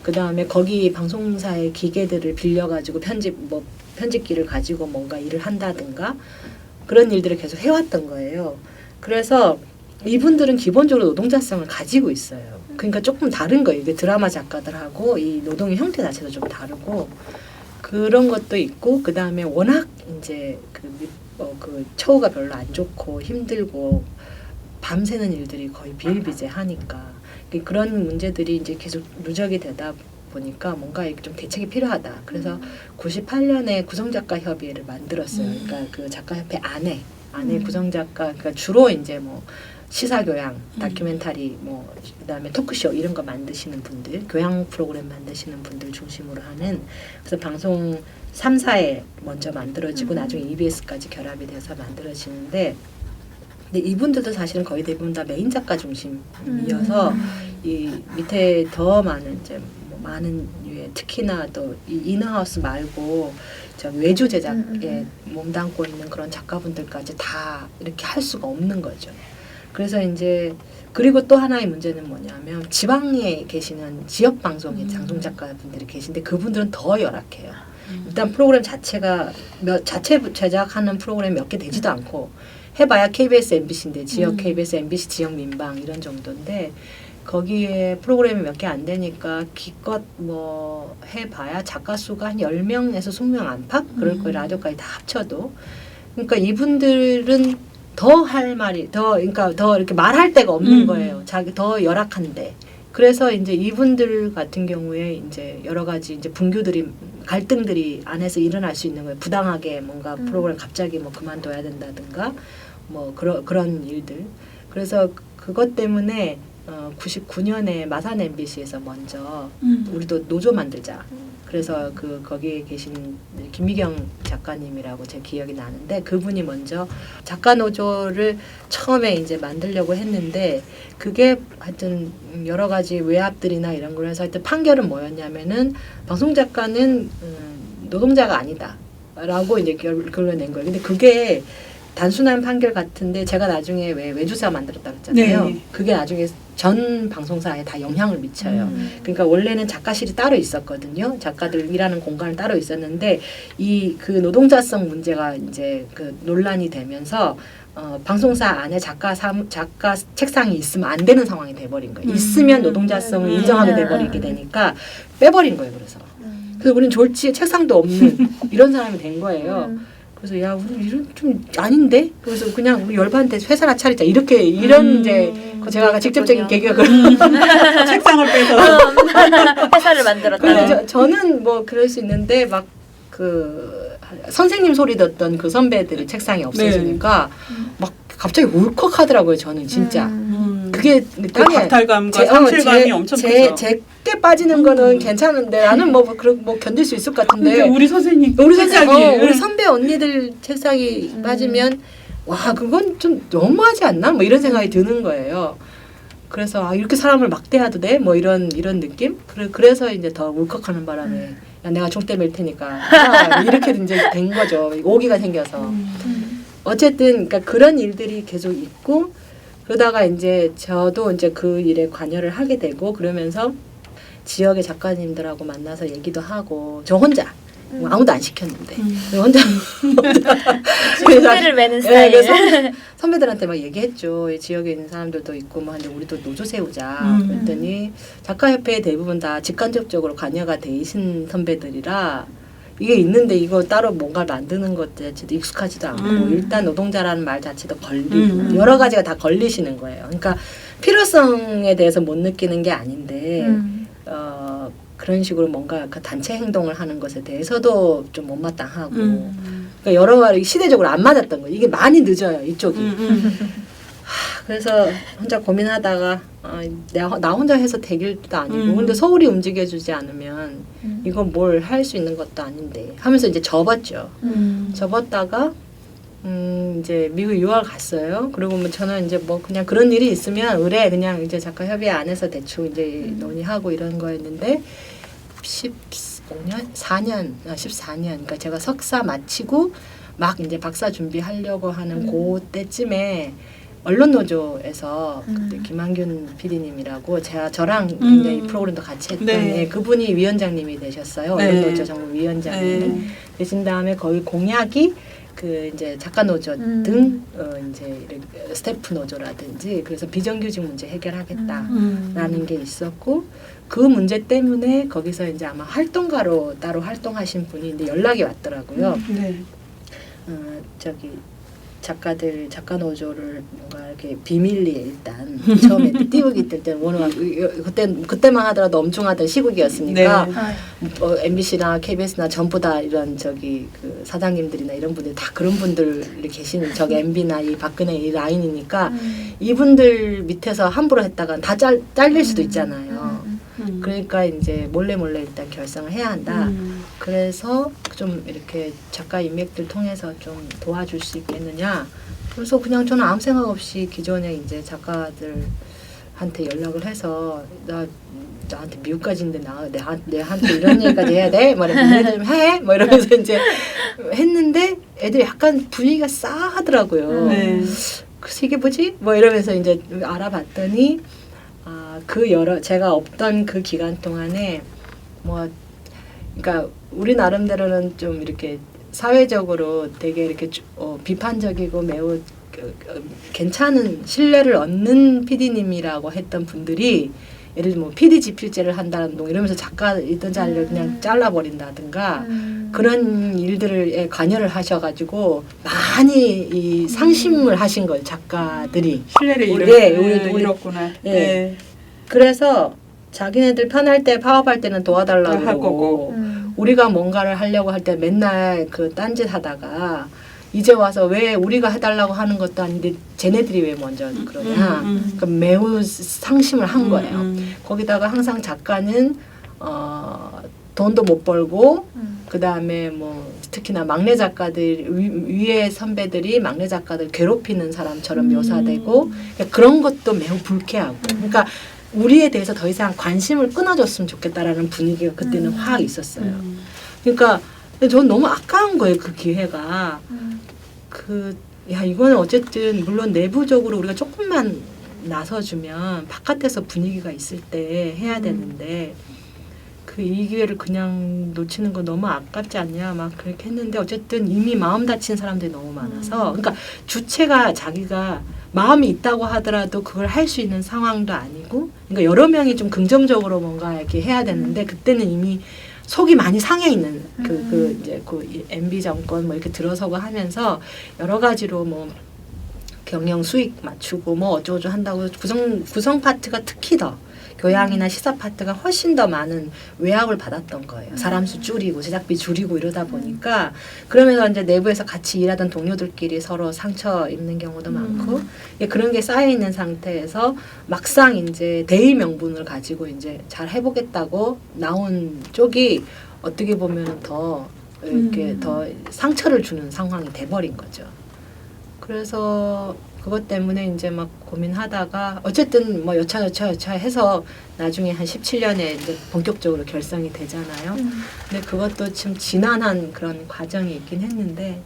그 다음에 거기 방송사의 기계들을 빌려가지고 편집기를 가지고 뭔가 일을 한다든가 그런 일들을 계속 해왔던 거예요. 그래서 이분들은 기본적으로 노동자성을 가지고 있어요. 그러니까 조금 다른 거예요. 이게 드라마 작가들하고 이 노동의 형태 자체도 좀 다르고 그런 것도 있고 그 다음에 워낙 이제 그 처우가 별로 안 좋고 힘들고 밤새는 일들이 거의 비일비재하니까 그런 문제들이 이제 계속 누적이 되다 보니까 뭔가 좀 대책이 필요하다. 그래서 98년에 구성작가 협의회를 만들었어요. 그러니까 그 작가협회 안에 구성작가 그러니까 주로 이제 뭐 시사교양, 다큐멘터리, 뭐 그다음에 토크쇼 이런 거 만드시는 분들, 교양 프로그램 만드시는 분들 중심으로 하는 그래서 방송 3사에 먼저 만들어지고 나중에 EBS까지 결합이 돼서 만들어지는데 근데 이분들도 사실은 거의 대부분 다 메인 작가 중심이어서 이 밑에 더 많은 이제 뭐 많은 유의 특히나 또 이 인하우스 말고 외주 제작에 몸담고 있는 그런 작가분들까지 다 이렇게 할 수가 없는 거죠. 그래서 이제 그리고 또 하나의 문제는 뭐냐면 지방에 계시는 지역 방송의 방송 작가분들이 계신데 그분들은 더 열악해요. 일단 프로그램 자체가 자체 제작하는 프로그램 몇 개 되지도 않고 해봐야 KBS, MBC인데 지역 KBS, MBC 지역 민방 이런 정도인데 거기에 프로그램이 몇 개 안 되니까 기껏 뭐 해봐야 작가 수가 한 10명에서 20명 안팎 그럴 거예요. 라디오까지 다 합쳐도. 그러니까 이분들은 더 할 말이 그러니까 더 이렇게 말할 데가 없는 거예요. 자기 더 열악한데. 그래서 이제 이분들 같은 경우에 이제 여러 가지 이제 분규들이 갈등들이 안에서 일어날 수 있는 거예요. 부당하게 뭔가 프로그램 갑자기 뭐 그만둬야 된다든가 뭐 그런 일들. 그래서 그것 때문에 99년에 마산 MBC에서 먼저 우리도 노조 만들자. 그래서 거기에 계신 김미경 작가님이라고 제 기억이 나는데 그분이 먼저 작가 노조를 처음에 이제 만들려고 했는데 그게 하여튼 여러 가지 외압들이나 이런 걸 해서 하여튼 판결은 뭐였냐면은 방송 작가는 노동자가 아니다라고 이제 결론을 낸 거예요. 근데 그게 단순한 판결 같은데 제가 나중에 외주사 만들었다고 했잖아요. 네. 그게 나중에 전 방송사에 다 영향을 미쳐요. 그러니까 원래는 작가실이 따로 있었거든요. 작가들 일하는 공간은 따로 있었는데 그 노동자성 문제가 이제 그 논란이 되면서 방송사 안에 작가 책상이 있으면 안 되는 상황이 돼버린 거예요. 있으면 노동자성을 인정하게 돼버리게 되니까 빼버린 거예요. 그래서 우리는 졸지에 책상도 없는 이런 사람이 된 거예요. 그래서 야 우리 이런 좀 아닌데 그래서 그냥 우리 열반대 회사나 차리자 이런 이제 제가 아까 직접적인 계기가 그런 책상을 빼서 회사를 만들었다. 저는 뭐 그럴 수 있는데 막 선생님 소리 듣던 그 선배들이 책상이 없어지니까 막 갑자기 울컥하더라고요. 저는 진짜 그게 그 땅에 박탈감과 상실감이 엄청 크죠. 제게 빠지는 거는 괜찮은데 나는 뭐 견딜 수 있을 것 근데 같은데 우리 선생님 우리 책상이 우리 선배 언니들 책상이 빠지면 와 그건 좀 너무하지 않나 뭐 이런 생각이 드는 거예요. 그래서 아 이렇게 사람을 막대해도 돼? 뭐 이런 느낌? 그래서 이제 더 울컥하는 바람에 야 내가 총대 밀 테니까 이렇게 이제 된 거죠. 오기가 생겨서 어쨌든 그러니까 그런 일들이 계속 있고 그러다가 이제 저도 이제 그 일에 관여를 하게 되고 그러면서 지역의 작가님들하고 만나서 얘기도 하고 저 혼자 아무도 안 시켰는데 혼자 총대를 매는 네, 스타일. 그래서 선배들한테 막 얘기했죠. 이 지역에 있는 사람들도 있고 뭐 하는데 우리도 노조 세우자. 그랬더니 작가협회에 대부분 다 직간접적으로 관여가 돼 있는 선배들이라 이게 있는데 이거 따로 뭔가 만드는 것 자체도 익숙하지도 않고 일단 노동자라는 말 자체도 걸리고 여러 가지가 다 걸리시는 거예요. 그러니까 필요성에 대해서 못 느끼는 게 아닌데 그런 식으로 뭔가 그 단체 행동을 하는 것에 대해서도 좀 못마땅하고 그러니까 여러 가지 시대적으로 안 맞았던 거예요. 이게 많이 늦어요. 이쪽이. 그래서 혼자 고민하다가 나 혼자 해서 될 일도 아니고 근데 서울이 움직여주지 않으면 이건 뭘 할 수 있는 것도 아닌데 하면서 이제 접었죠. 접었다가 이제 미국 유학 갔어요. 그리고 뭐 저는 이제 뭐 그냥 그런 일이 있으면 의뢰 그냥 이제 작가 협의 안에서 대충 이제 논의하고 이런 거였는데 14년 그러니까 제가 석사 마치고 막 이제 박사 준비하려고 하는 그때쯤에 언론노조에서 김한균 PD님이라고 저랑 이제 이 프로그램도 같이 했던 네. 그분이 위원장님이 되셨어요. 네. 언론노조 정부 위원장님 되신 다음에 거기 공약이 그 이제 작가 노조 등 이제 스태프 노조라든지 그래서 비정규직 문제 해결하겠다라는 게 있었고 그 문제 때문에 거기서 이제 아마 활동가로 따로 활동하신 분이 이제 연락이 왔더라고요. 저기 작가 노조를 뭔가 이렇게 비밀리에 일단 처음에 띄우기 때 워낙 그때만 하더라도 엄청 하던 시국이었으니까 MBC나 KBS나 전부 다 이런 저기 그 사장님들이나 이런 분들 다 그런 분들이 계시는 저기 MB나 이 박근혜 이 라인이니까 이분들 밑에서 함부로 했다가 다 잘릴 수도 있잖아요. 그러니까 이제 몰래 일단 결성을 해야 한다. 그래서 좀 이렇게 작가 인맥들 통해서 좀 도와줄 수 있겠느냐. 그래서 그냥 저는 아무 생각 없이 기존에 이제 작가들한테 연락을 해서 나한테 미국까지 있는데 내한테 이런 얘기까지 해야 돼? 뭐 이러면서 좀 해? 뭐 이러면서 이제 했는데 애들이 약간 분위기가 싸하더라고요. 그래서 이게 뭐지? 뭐 이러면서 이제 알아봤더니 제가 없던 그 기간 동안에 뭐 그러니까 우리 나름대로는 좀 이렇게 사회적으로 되게 이렇게 비판적이고 매우 괜찮은 신뢰를 얻는 PD님이라고 했던 분들이 예를 들면 PD 지필제를 한다는 동 이러면서 작가 있던 자리를 그냥 잘라버린다든가 그런 일들에 관여를 하셔가지고 많이 이 상심을 하신 거예요. 작가들이 신뢰를 잃었구나. 네. 그래서 자기네들 편할 때 파업할 때는 도와달라고 하고 우리가 뭔가를 하려고 할 때 맨날 그 딴짓 하다가 이제 와서 왜 우리가 해달라고 하는 것도 아닌데 쟤네들이 왜 먼저 그러냐. 그러니까 매우 상심을 한 거예요. 거기다가 항상 작가는 돈도 못 벌고 그다음에 뭐 특히나 막내 작가들 위에 선배들이 막내 작가들 괴롭히는 사람처럼 묘사되고 그러니까 그런 것도 매우 불쾌하고 그러니까 우리에 대해서 더 이상 관심을 끊어줬으면 좋겠다라는 분위기가 그때는 확 있었어요. 그러니까 저는 너무 아까운 거예요. 그 기회가. 이거는 어쨌든 물론 내부적으로 우리가 조금만 나서주면 바깥에서 분위기가 있을 때 해야 되는데 이 기회를 그냥 놓치는 거 너무 아깝지 않냐 막 그렇게 했는데 어쨌든 이미 마음 다친 사람들이 너무 많아서 그러니까 주체가 자기가 마음이 있다고 하더라도 그걸 할 수 있는 상황도 아니고 그러니까 여러 명이 좀 긍정적으로 뭔가 이렇게 해야 되는데 그때는 이미 속이 많이 상해 있는 이제 그 MB 정권 뭐 이렇게 들어서고 하면서 여러 가지로 뭐 경영 수익 맞추고 뭐 어쩌고저쩌고 한다고 구성 파트가 특히 더 교양이나 시사 파트가 훨씬 더 많은 외압을 받았던 거예요. 사람 수 줄이고 제작비 줄이고 이러다 보니까 그러면서 이제 내부에서 같이 일하던 동료들끼리 서로 상처 입는 경우도 많고 예, 그런 게 쌓여 있는 상태에서 막상 이제 대의 명분을 가지고 이제 잘 해보겠다고 나온 쪽이 어떻게 보면은 더 이렇게 더 상처를 주는 상황이 돼버린 거죠. 그래서 그것 때문에 이제 막 고민하다가 어쨌든 뭐 여차 해서 나중에 한 17년에 이제 본격적으로 결성이 되잖아요. 근데 그것도 참 지난한 그런 과정이 있긴 했는데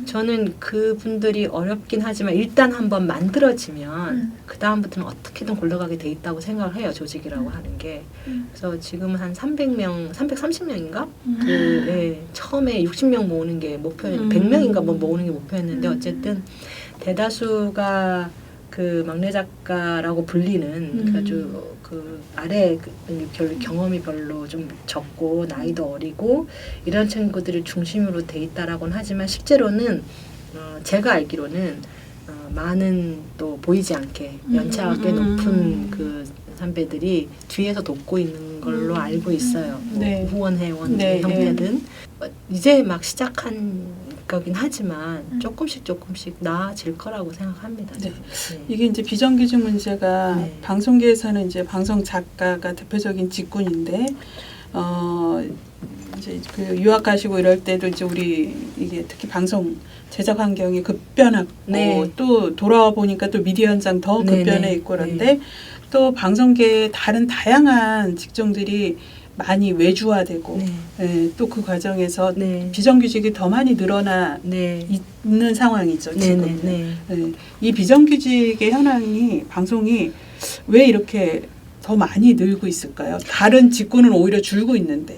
저는 그분들이 어렵긴 하지만 일단 한번 만들어지면 그 다음부터는 어떻게든 굴러가게 돼 있다고 생각을 해요. 조직이라고 하는 게. 그래서 지금 한 300명, 330명인가? 예, 처음에 60명 모으는 게 목표였는데 100명인가 뭐 모으는 게 목표였는데 어쨌든 대다수가 그 막내 작가라고 불리는 아주 그 아래 경험이 별로 좀 적고 나이도 어리고 이런 친구들을 중심으로 돼 있다라고는 하지만 실제로는 제가 알기로는 많은 또 보이지 않게 연차가 꽤 높은 그 선배들이 뒤에서 돕고 있는 걸로 알고 있어요. 네. 뭐 후원회원 네, 형태든 이제 막 시작한 거긴 하지만 조금씩 나아질 거라고 생각합니다. 네. 네. 이게 이제 비정규직 문제가 네. 방송계에서는 이제 방송 작가가 대표적인 직군인데 이제 그 유학 가시고 이럴 때도 이제 우리 이게 특히 방송 제작 환경이 급변하고 네. 또 돌아와 보니까 또 미디어 현장 더 네, 급변해 네. 있고 그런데 또 방송계의 다른 다양한 직종들이 많이 외주화되고 네. 또 그 과정에서 네. 비정규직이 더 많이 늘어나 네. 있는 상황이죠. 지금. 네. 이 비정규직의 현황이 방송이 왜 이렇게 더 많이 늘고 있을까요? 다른 직군은 오히려 줄고 있는데.